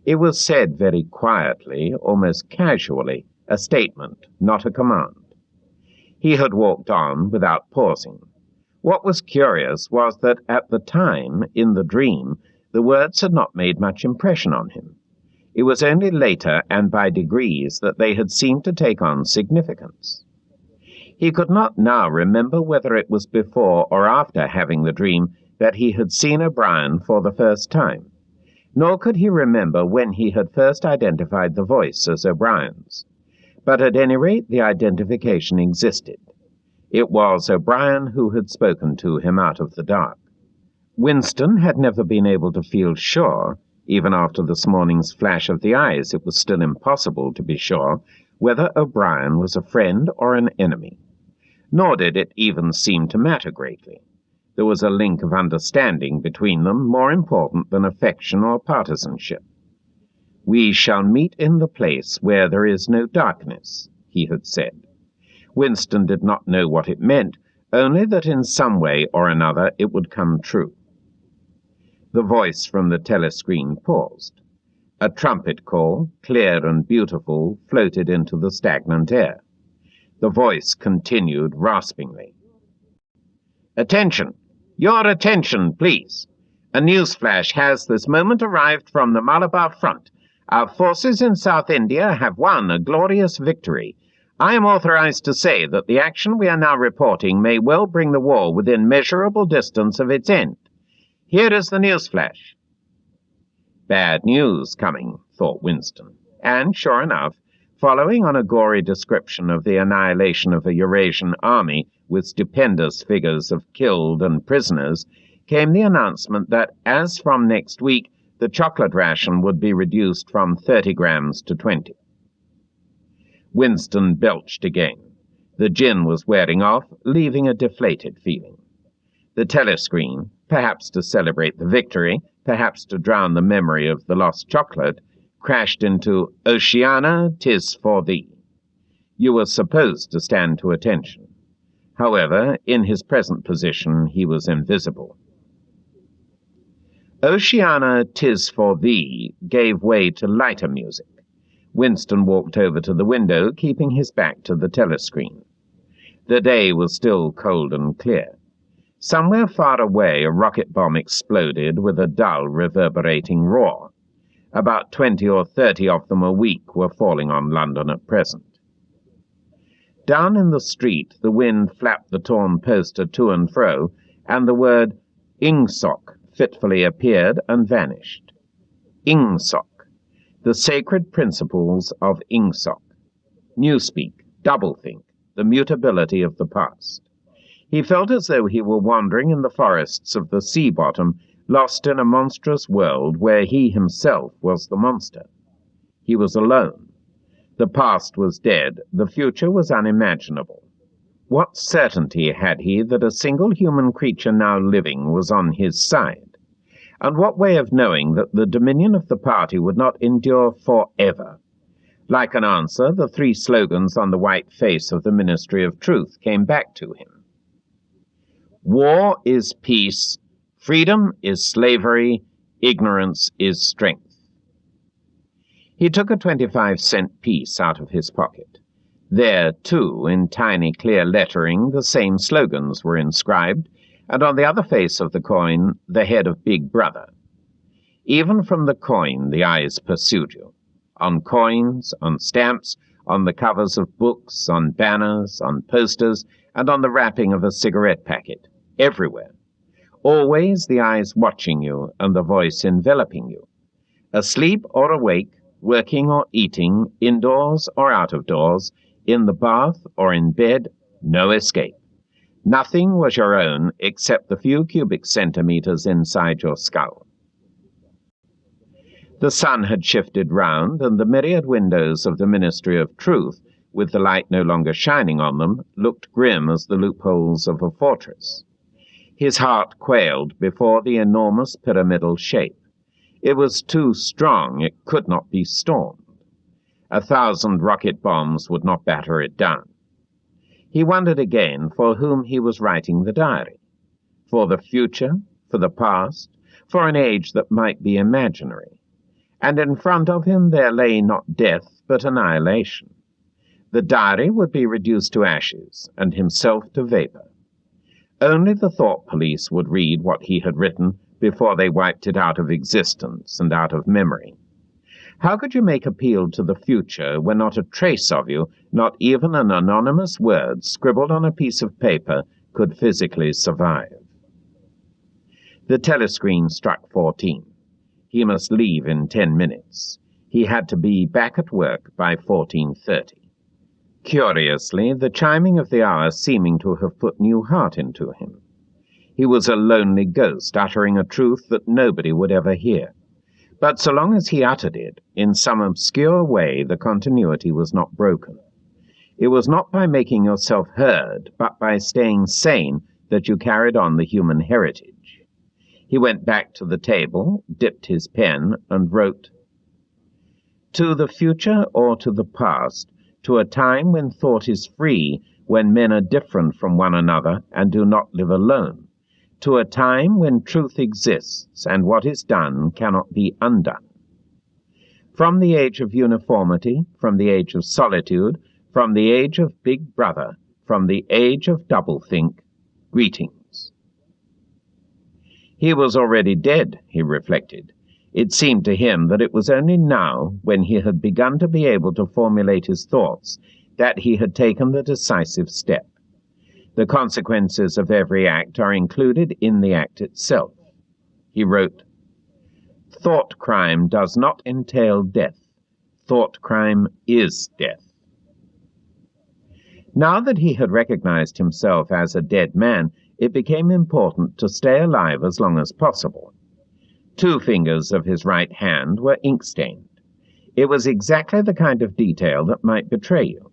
It was said very quietly, almost casually, a statement, not a command. He had walked on without pausing. What was curious was that at the time, in the dream, the words had not made much impression on him. It was only later and by degrees that they had seemed to take on significance. He could not now remember whether it was before or after having the dream that he had seen O'Brien for the first time, nor could he remember when he had first identified the voice as O'Brien's. But at any rate the identification existed. It was O'Brien who had spoken to him out of the dark. Winston had never been able to feel sure, even after this morning's flash of the eyes it was still impossible to be sure, whether O'Brien was a friend or an enemy. Nor did it even seem to matter greatly. There was a link of understanding between them more important than affection or partisanship. "We shall meet in the place where there is no darkness," he had said. Winston did not know what it meant, only that in some way or another it would come true. The voice from the telescreen paused. A trumpet call, clear and beautiful, floated into the stagnant air. The voice continued raspingly. "Attention! Your attention, please! A news flash has this moment arrived from the Malabar front. Our forces in South India have won a glorious victory. I am authorized to say that the action we are now reporting may well bring the war within measurable distance of its end. Here is the news flash." Bad news coming, thought Winston, and sure enough, following on a gory description of the annihilation of a Eurasian army with stupendous figures of killed and prisoners, came the announcement that, as from next week, the chocolate ration would be reduced from 30 grams to 20. Winston belched again. The gin was wearing off, leaving a deflated feeling. The telescreen, perhaps to celebrate the victory, perhaps to drown the memory of the lost chocolate, crashed into "Oceana, 'tis for thee." You were supposed to stand to attention. However, in his present position he was invisible. Oceana, 'Tis for Thee gave way to lighter music. Winston walked over to the window, keeping his back to the telescreen. The day was still cold and clear. Somewhere far away a rocket bomb exploded with a dull, reverberating roar. About 20 or 30 of them a week were falling on London at present. Down in the street the wind flapped the torn poster to and fro, and the word Ingsoc fitfully appeared and vanished. Ingsoc, the sacred principles of Ingsoc. Newspeak, doublethink, the mutability of the past. He felt as though he were wandering in the forests of the sea bottom, lost in a monstrous world where he himself was the monster. He was alone. The past was dead, the future was unimaginable. What certainty had he that a single human creature now living was on his side? And what way of knowing that the dominion of the party would not endure forever? Like an answer, the 3 slogans on the white face of the Ministry of Truth came back to him. War is peace, freedom is slavery, ignorance is strength. He took a 25-cent piece out of his pocket. There, too, in tiny clear lettering, the same slogans were inscribed, and on the other face of the coin, the head of Big Brother. Even from the coin, the eyes pursued you. On coins, on stamps, on the covers of books, on banners, on posters, and on the wrapping of a cigarette packet. Everywhere. Always the eyes watching you and the voice enveloping you. Asleep or awake, working or eating, indoors or out of doors, in the bath or in bed, no escape. Nothing was your own except the few cubic centimeters inside your skull. The sun had shifted round, and the myriad windows of the Ministry of Truth, with the light no longer shining on them, looked grim as the loopholes of a fortress. His heart quailed before the enormous pyramidal shape. It was too strong, it could not be stormed. 1,000 rocket bombs would not batter it down. He wondered again for whom he was writing the diary. For the future, for the past, for an age that might be imaginary. And in front of him there lay not death, but annihilation. The diary would be reduced to ashes, and himself to vapor. Only the thought police would read what he had written before they wiped it out of existence and out of memory. How could you make appeal to the future when not a trace of you, not even an anonymous word scribbled on a piece of paper, could physically survive? The telescreen struck 14. He must leave in 10 minutes. He had to be back at work by 14:30. Curiously, the chiming of the hour seeming to have put new heart into him. He was a lonely ghost, uttering a truth that nobody would ever hear. But so long as he uttered it, in some obscure way the continuity was not broken. It was not by making yourself heard, but by staying sane, that you carried on the human heritage. He went back to the table, dipped his pen, and wrote, "To the future or to the past, to a time when thought is free, when men are different from one another and do not live alone, to a time when truth exists and what is done cannot be undone. From the age of uniformity, from the age of solitude, from the age of Big Brother, from the age of doublethink, greetings." He was already dead, he reflected. It seemed to him that it was only now, when he had begun to be able to formulate his thoughts, that he had taken the decisive step. The consequences of every act are included in the act itself. He wrote, "Thought crime does not entail death. Thought crime is death." Now that he had recognized himself as a dead man, it became important to stay alive as long as possible. 2 fingers of his right hand were ink-stained. It was exactly the kind of detail that might betray you.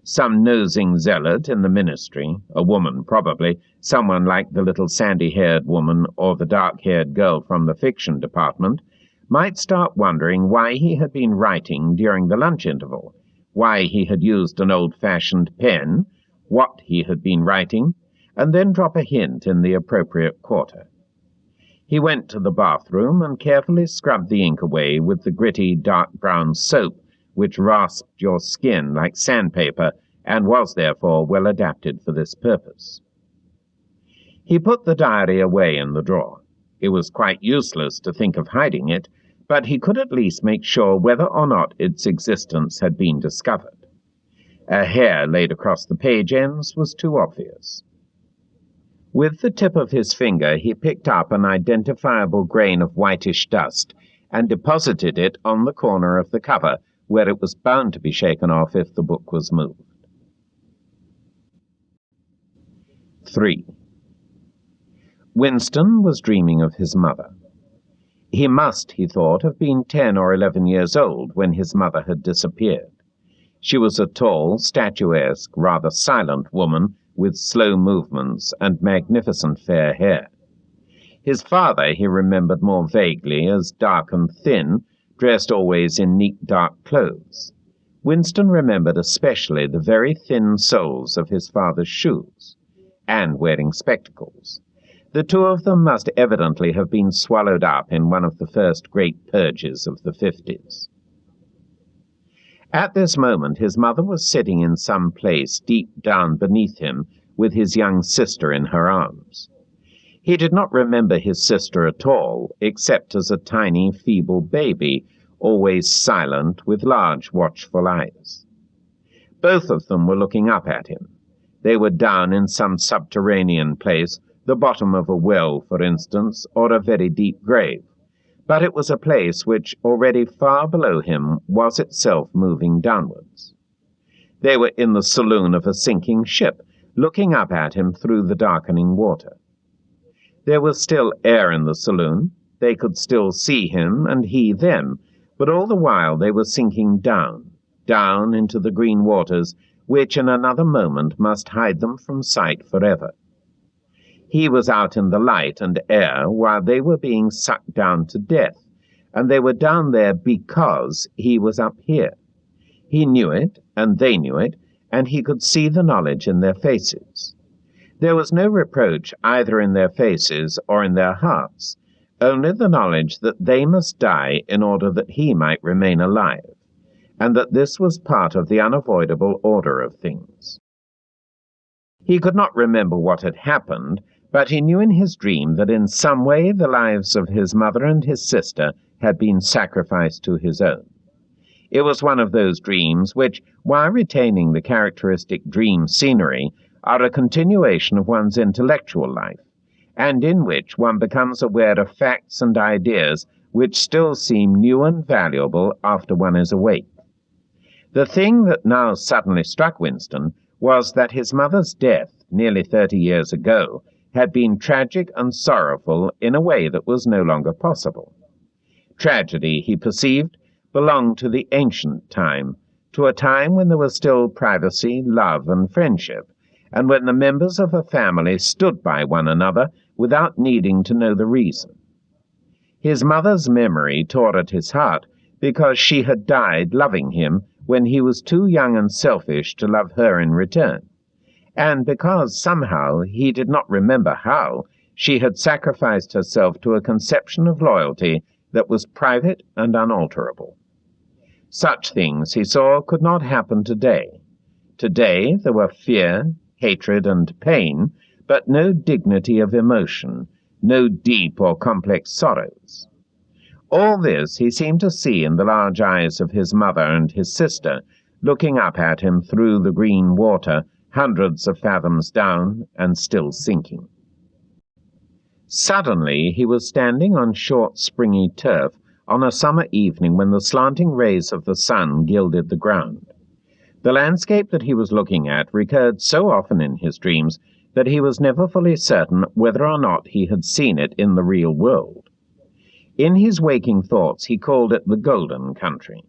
Some nosing zealot in the ministry, a woman probably, someone like the little sandy-haired woman or the dark-haired girl from the fiction department, might start wondering why he had been writing during the lunch interval, why he had used an old-fashioned pen, what he had been writing, and then drop a hint in the appropriate quarter. He went to the bathroom and carefully scrubbed the ink away with the gritty dark brown soap which rasped your skin like sandpaper and was therefore well adapted for this purpose. He put the diary away in the drawer. It was quite useless to think of hiding it, but he could at least make sure whether or not its existence had been discovered. A hair laid across the page ends was too obvious. With the tip of his finger he picked up an identifiable grain of whitish dust and deposited it on the corner of the cover, where it was bound to be shaken off if the book was moved. 3. Winston was dreaming of his mother. He must, he thought, have been 10 or 11 years old when his mother had disappeared. She was a tall, statuesque, rather silent woman with slow movements and magnificent fair hair. His father he remembered more vaguely as dark and thin, dressed always in neat dark clothes. Winston remembered especially the very thin soles of his father's shoes, and wearing spectacles. The two of them must evidently have been swallowed up in one of the first great purges of the 50s. At this moment his mother was sitting in some place deep down beneath him with his young sister in her arms. He did not remember his sister at all, except as a tiny, feeble baby, always silent, with large, watchful eyes. Both of them were looking up at him. They were down in some subterranean place, the bottom of a well, for instance, or a very deep grave. But it was a place which, already far below him, was itself moving downwards. They were in the saloon of a sinking ship, looking up at him through the darkening water. There was still air in the saloon. They could still see him, and he them, but all the while they were sinking down, down into the green waters, which in another moment must hide them from sight forever. He was out in the light and air while they were being sucked down to death, and they were down there because he was up here. He knew it, and they knew it, and he could see the knowledge in their faces. There was no reproach either in their faces or in their hearts, only the knowledge that they must die in order that he might remain alive, and that this was part of the unavoidable order of things. He could not remember what had happened, but he knew in his dream that in some way the lives of his mother and his sister had been sacrificed to his own. It was one of those dreams which, while retaining the characteristic dream scenery, are a continuation of one's intellectual life, and in which one becomes aware of facts and ideas which still seem new and valuable after one is awake. The thing that now suddenly struck Winston was that his mother's death, nearly 30 years ago, had been tragic and sorrowful in a way that was no longer possible. Tragedy, he perceived, belonged to the ancient time, to a time when there was still privacy, love, and friendship, and when the members of a family stood by one another without needing to know the reason. His mother's memory tore at his heart because she had died loving him when he was too young and selfish to love her in return, and because somehow, he did not remember how, she had sacrificed herself to a conception of loyalty that was private and unalterable. Such things, he saw, could not happen today. Today there were fear, hatred, and pain, but no dignity of emotion, no deep or complex sorrows. All this he seemed to see in the large eyes of his mother and his sister, looking up at him through the green water, hundreds of fathoms down, and still sinking. Suddenly he was standing on short, springy turf on a summer evening when the slanting rays of the sun gilded the ground. The landscape that he was looking at recurred so often in his dreams that he was never fully certain whether or not he had seen it in the real world. In his waking thoughts he called it the Golden Country.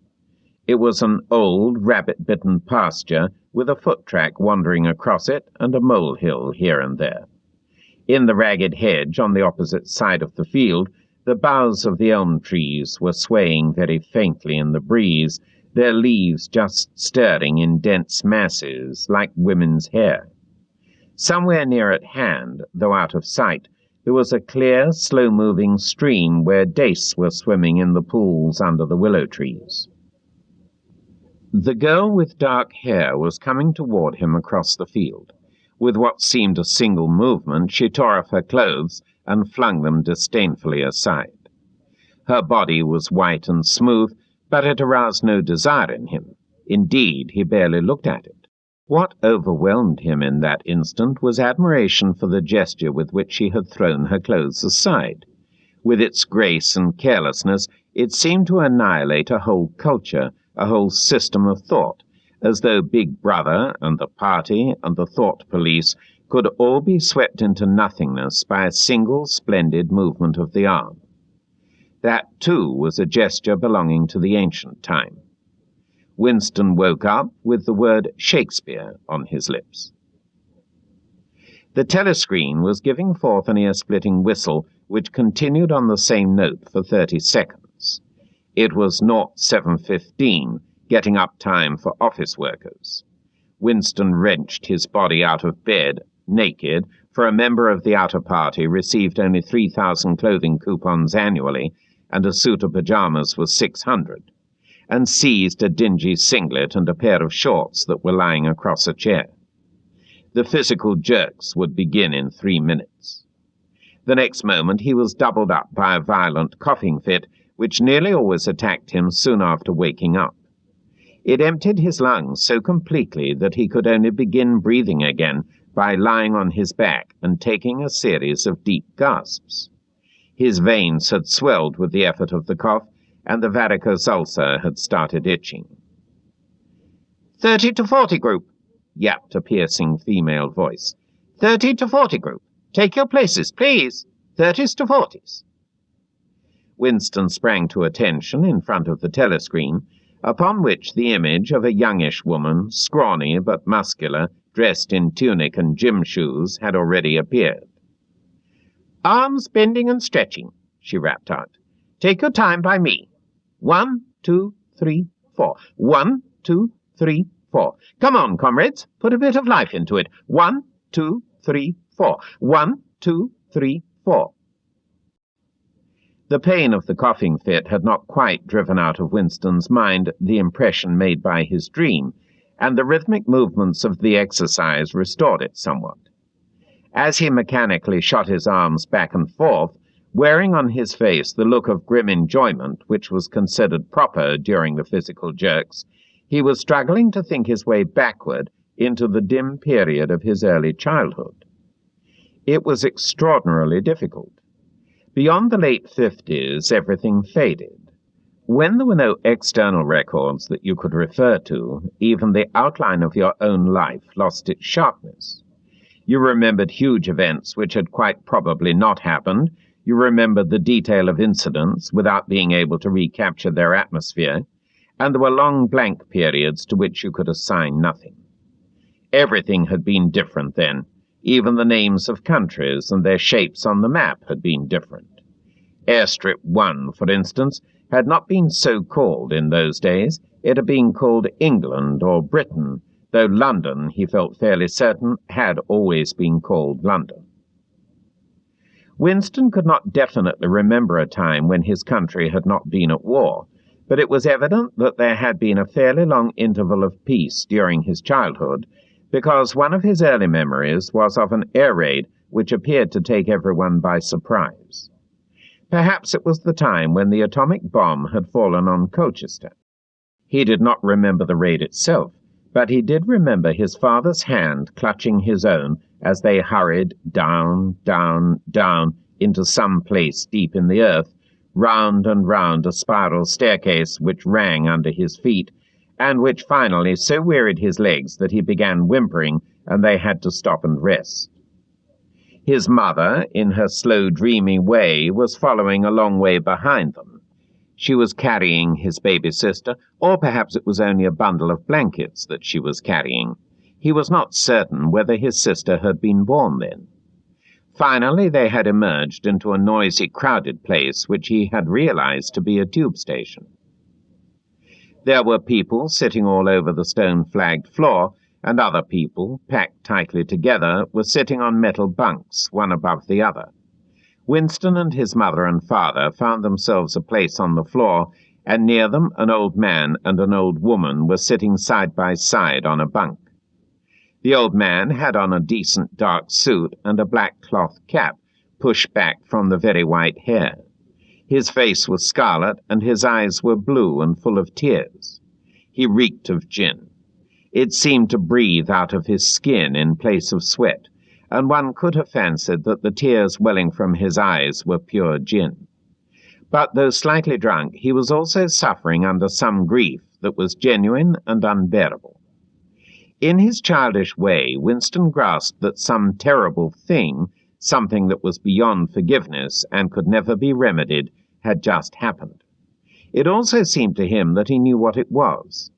It was an old, rabbit-bitten pasture with a foot-track wandering across it and a molehill here and there. In the ragged hedge on the opposite side of the field, the boughs of the elm trees were swaying very faintly in the breeze, their leaves just stirring in dense masses like women's hair. Somewhere near at hand, though out of sight, there was a clear, slow-moving stream where dace were swimming in the pools under the willow trees. The girl with dark hair was coming toward him across the field. With what seemed a single movement, she tore off her clothes and flung them disdainfully aside. Her body was white and smooth, but it aroused no desire in him. Indeed, he barely looked at it. What overwhelmed him in that instant was admiration for the gesture with which she had thrown her clothes aside. With its grace and carelessness, it seemed to annihilate a whole culture, a whole system of thought, as though Big Brother and the party and the thought police could all be swept into nothingness by a single splendid movement of the arm. That, too, was a gesture belonging to the ancient time. Winston woke up with the word Shakespeare on his lips. The telescreen was giving forth an ear-splitting whistle which continued on the same note for 30 seconds. It was 07:15, getting up time for office workers. Winston wrenched his body out of bed, naked, for a member of the outer party received only 3,000 clothing coupons annually, and a suit of pajamas was 600, and seized a dingy singlet and a pair of shorts that were lying across a chair. The physical jerks would begin in 3 minutes. The next moment he was doubled up by a violent coughing fit, which nearly always attacked him soon after waking up. It emptied his lungs so completely that he could only begin breathing again by lying on his back and taking a series of deep gasps. His veins had swelled with the effort of the cough, and the varicose ulcer had started itching. 30 to 40 group, yapped a piercing female voice. 30 to 40 group. Take your places, please. 30s to 40s. Winston sprang to attention in front of the telescreen, upon which the image of a youngish woman, scrawny but muscular, dressed in tunic and gym shoes, had already appeared. Arms bending and stretching, she rapped out. Take your time by me. 1, 2, 3, 4. 1, 2, 3, 4. Come on, comrades, put a bit of life into it. 1, 2, 3, 4. 1, 2, 3, 4. The pain of the coughing fit had not quite driven out of Winston's mind the impression made by his dream, and the rhythmic movements of the exercise restored it somewhat. As he mechanically shot his arms back and forth, wearing on his face the look of grim enjoyment which was considered proper during the physical jerks, he was struggling to think his way backward into the dim period of his early childhood. It was extraordinarily difficult. Beyond the late 50s, everything faded. When there were no external records that you could refer to, even the outline of your own life lost its sharpness. You remembered huge events which had quite probably not happened. You remembered the detail of incidents without being able to recapture their atmosphere, and there were long blank periods to which you could assign nothing. Everything had been different then. Even the names of countries and their shapes on the map had been different. Airstrip 1, for instance, had not been so called in those days. It had been called England or Britain, though London, he felt fairly certain, had always been called London. Winston could not definitely remember a time when his country had not been at war, but it was evident that there had been a fairly long interval of peace during his childhood, because one of his early memories was of an air raid which appeared to take everyone by surprise. Perhaps it was the time when the atomic bomb had fallen on Colchester. He did not remember the raid itself, but he did remember his father's hand clutching his own as they hurried down, down, down into some place deep in the earth, round and round a spiral staircase which rang under his feet, and which finally so wearied his legs that he began whimpering, and they had to stop and rest. His mother, in her slow, dreamy way, was following a long way behind them. She was carrying his baby sister, or perhaps it was only a bundle of blankets that she was carrying. He was not certain whether his sister had been born then. Finally, they had emerged into a noisy, crowded place which he had realized to be a tube station. There were people sitting all over the stone-flagged floor, and other people, packed tightly together, were sitting on metal bunks, one above the other. Winston and his mother and father found themselves a place on the floor, and near them an old man and an old woman were sitting side by side on a bunk. The old man had on a decent dark suit and a black cloth cap pushed back from the very white hair. His face was scarlet, and his eyes were blue and full of tears. He reeked of gin. It seemed to breathe out of his skin in place of sweat, and one could have fancied that the tears welling from his eyes were pure gin. But though slightly drunk, he was also suffering under some grief that was genuine and unbearable. In his childish way, Winston grasped that some terrible thing, something that was beyond forgiveness and could never be remedied, had just happened. It also seemed to him that he knew what it was.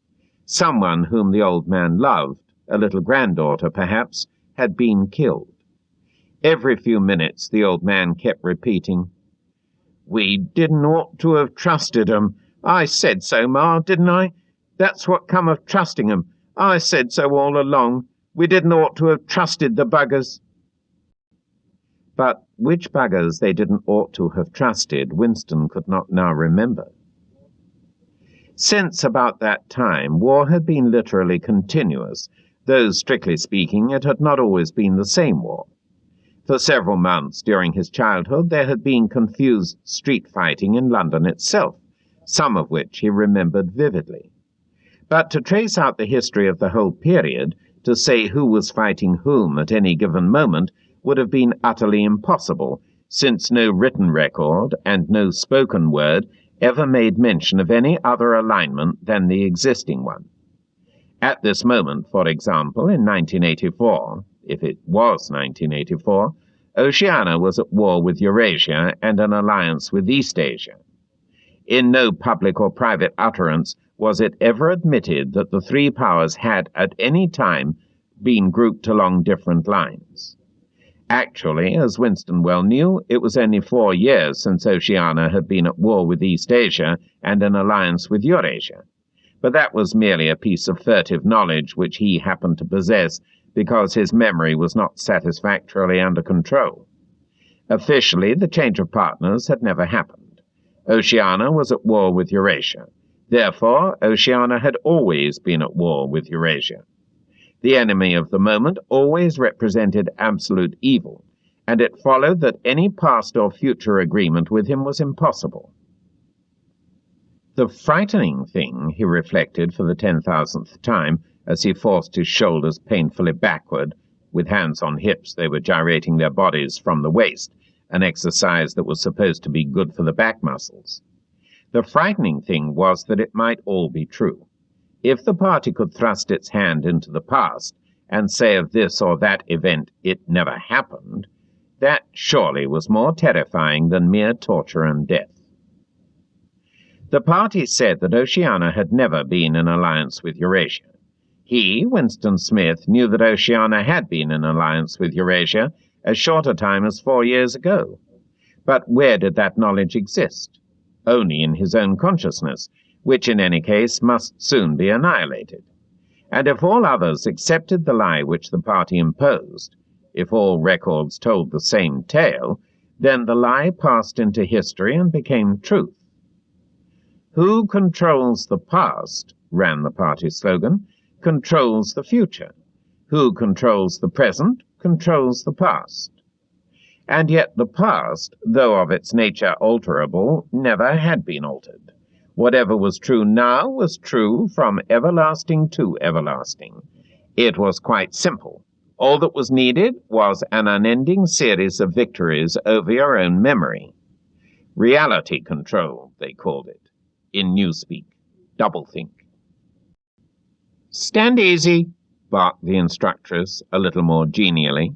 Someone whom the old man loved, a little granddaughter perhaps, had been killed. Every few minutes the old man kept repeating, "We didn't ought to have trusted 'em. I said so, Ma, didn't I? That's what come of trusting 'em. I said so all along. We didn't ought to have trusted the buggers." But which buggers they didn't ought to have trusted, Winston could not now remember. Since about that time, war had been literally continuous, though, strictly speaking, it had not always been the same war. For several months during his childhood there had been confused street fighting in London itself, some of which he remembered vividly. But to trace out the history of the whole period, to say who was fighting whom at any given moment, would have been utterly impossible, since no written record and no spoken word ever made mention of any other alignment than the existing one. At this moment, for example, in 1984, if it was 1984, Oceania was at war with Eurasia and an alliance with East Asia. In no public or private utterance was it ever admitted that the three powers had at any time been grouped along different lines. Actually, as Winston well knew, it was only 4 years since Oceania had been at war with East Asia and in alliance with Eurasia. But that was merely a piece of furtive knowledge which he happened to possess because his memory was not satisfactorily under control. Officially, the change of partners had never happened. Oceania was at war with Eurasia. Therefore, Oceania had always been at war with Eurasia. The enemy of the moment always represented absolute evil, and it followed that any past or future agreement with him was impossible. The frightening thing, he reflected for the 10,000th time, as he forced his shoulders painfully backward, with hands on hips they were gyrating their bodies from the waist, an exercise that was supposed to be good for the back muscles. The frightening thing was that it might all be true. If the party could thrust its hand into the past and say of this or that event it never happened, that surely was more terrifying than mere torture and death. The party said that Oceania had never been in alliance with Eurasia. He, Winston Smith, knew that Oceania had been in alliance with Eurasia as short a time as 4 years ago. But where did that knowledge exist? Only in his own consciousness, which in any case must soon be annihilated. And if all others accepted the lie which the party imposed, if all records told the same tale, then the lie passed into history and became truth. "Who controls the past," ran the party slogan, "controls the future. Who controls the present controls the past." And yet the past, though of its nature alterable, never had been altered. Whatever was true now was true from everlasting to everlasting. It was quite simple. All that was needed was an unending series of victories over your own memory. Reality control, they called it. In newspeak, doublethink. "Stand easy," barked the instructress, a little more genially.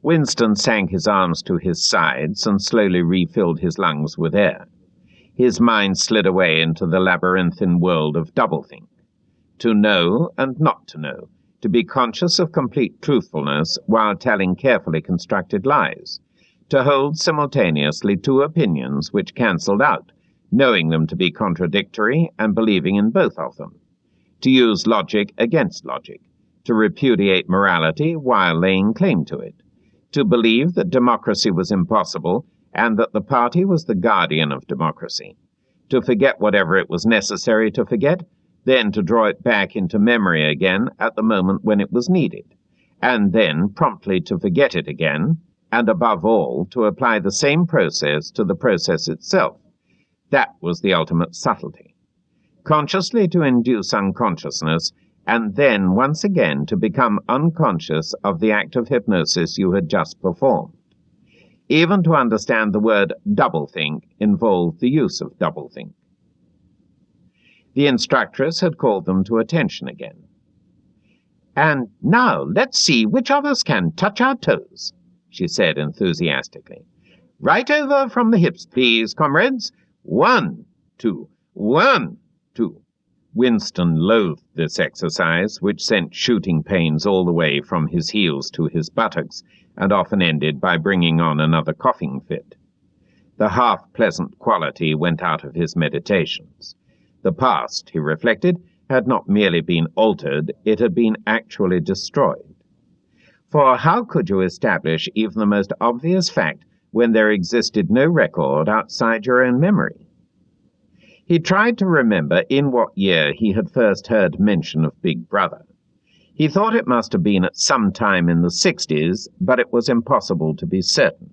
Winston sank his arms to his sides and slowly refilled his lungs with air. His mind slid away into the labyrinthine world of doublethink. To know and not to know, to be conscious of complete truthfulness while telling carefully constructed lies, to hold simultaneously two opinions which cancelled out, knowing them to be contradictory and believing in both of them, to use logic against logic, to repudiate morality while laying claim to it, to believe that democracy was impossible and that the party was the guardian of democracy, to forget whatever it was necessary to forget, then to draw it back into memory again at the moment when it was needed, and then promptly to forget it again, and above all, to apply the same process to the process itself. That was the ultimate subtlety. Consciously to induce unconsciousness, and then once again to become unconscious of the act of hypnosis you had just performed. Even to understand the word doublethink involved the use of doublethink. The instructress had called them to attention again. "And now let's see which of us can touch our toes," she said enthusiastically. "Right over from the hips, please, comrades. 1, 2, 1, 2. Winston loathed this exercise, which sent shooting pains all the way from his heels to his buttocks, and often ended by bringing on another coughing fit. The half-pleasant quality went out of his meditations. The past, he reflected, had not merely been altered, it had been actually destroyed. For how could you establish even the most obvious fact when there existed no record outside your own memory? He tried to remember in what year he had first heard mention of Big Brother. He thought it must have been at some time in the 60s, but it was impossible to be certain.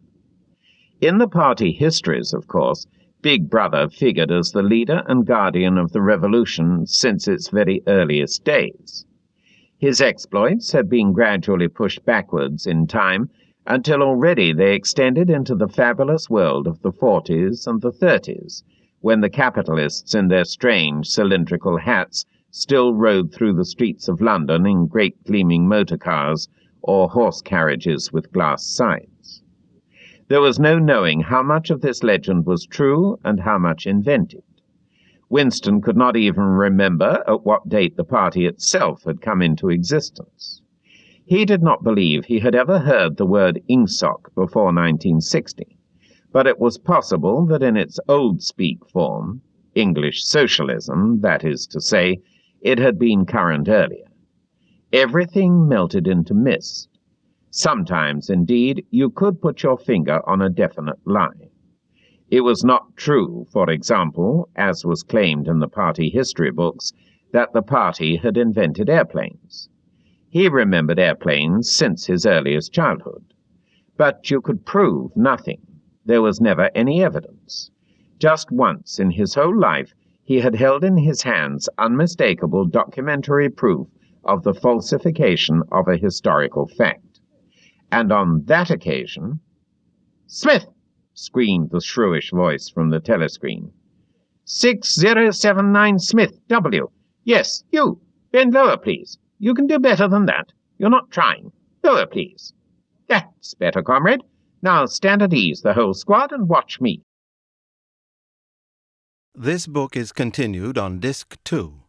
In the party histories, of course, Big Brother figured as the leader and guardian of the revolution since its very earliest days. His exploits had been gradually pushed backwards in time until already they extended into the fabulous world of the 40s and the 30s, when the capitalists in their strange cylindrical hats still rode through the streets of London in great gleaming motor cars or horse carriages with glass sides. There was no knowing how much of this legend was true and how much invented. Winston could not even remember at what date the party itself had come into existence. He did not believe he had ever heard the word ingsoc before 1960, but it was possible that in its old-speak form, English socialism, that is to say, it had been current earlier. Everything melted into mist. Sometimes, indeed, you could put your finger on a definite lie. It was not true, for example, as was claimed in the party history books, that the party had invented airplanes. He remembered airplanes since his earliest childhood. But you could prove nothing. There was never any evidence. Just once in his whole life he had held in his hands unmistakable documentary proof of the falsification of a historical fact. And on that occasion... "Smith!" screamed the shrewish voice from the telescreen. 6079 Smith, W. Yes, you. Bend lower, please. You can do better than that. You're not trying. Lower, please. That's better, comrade. Now stand at ease, the whole squad, and watch me. This book is continued on Disc 2.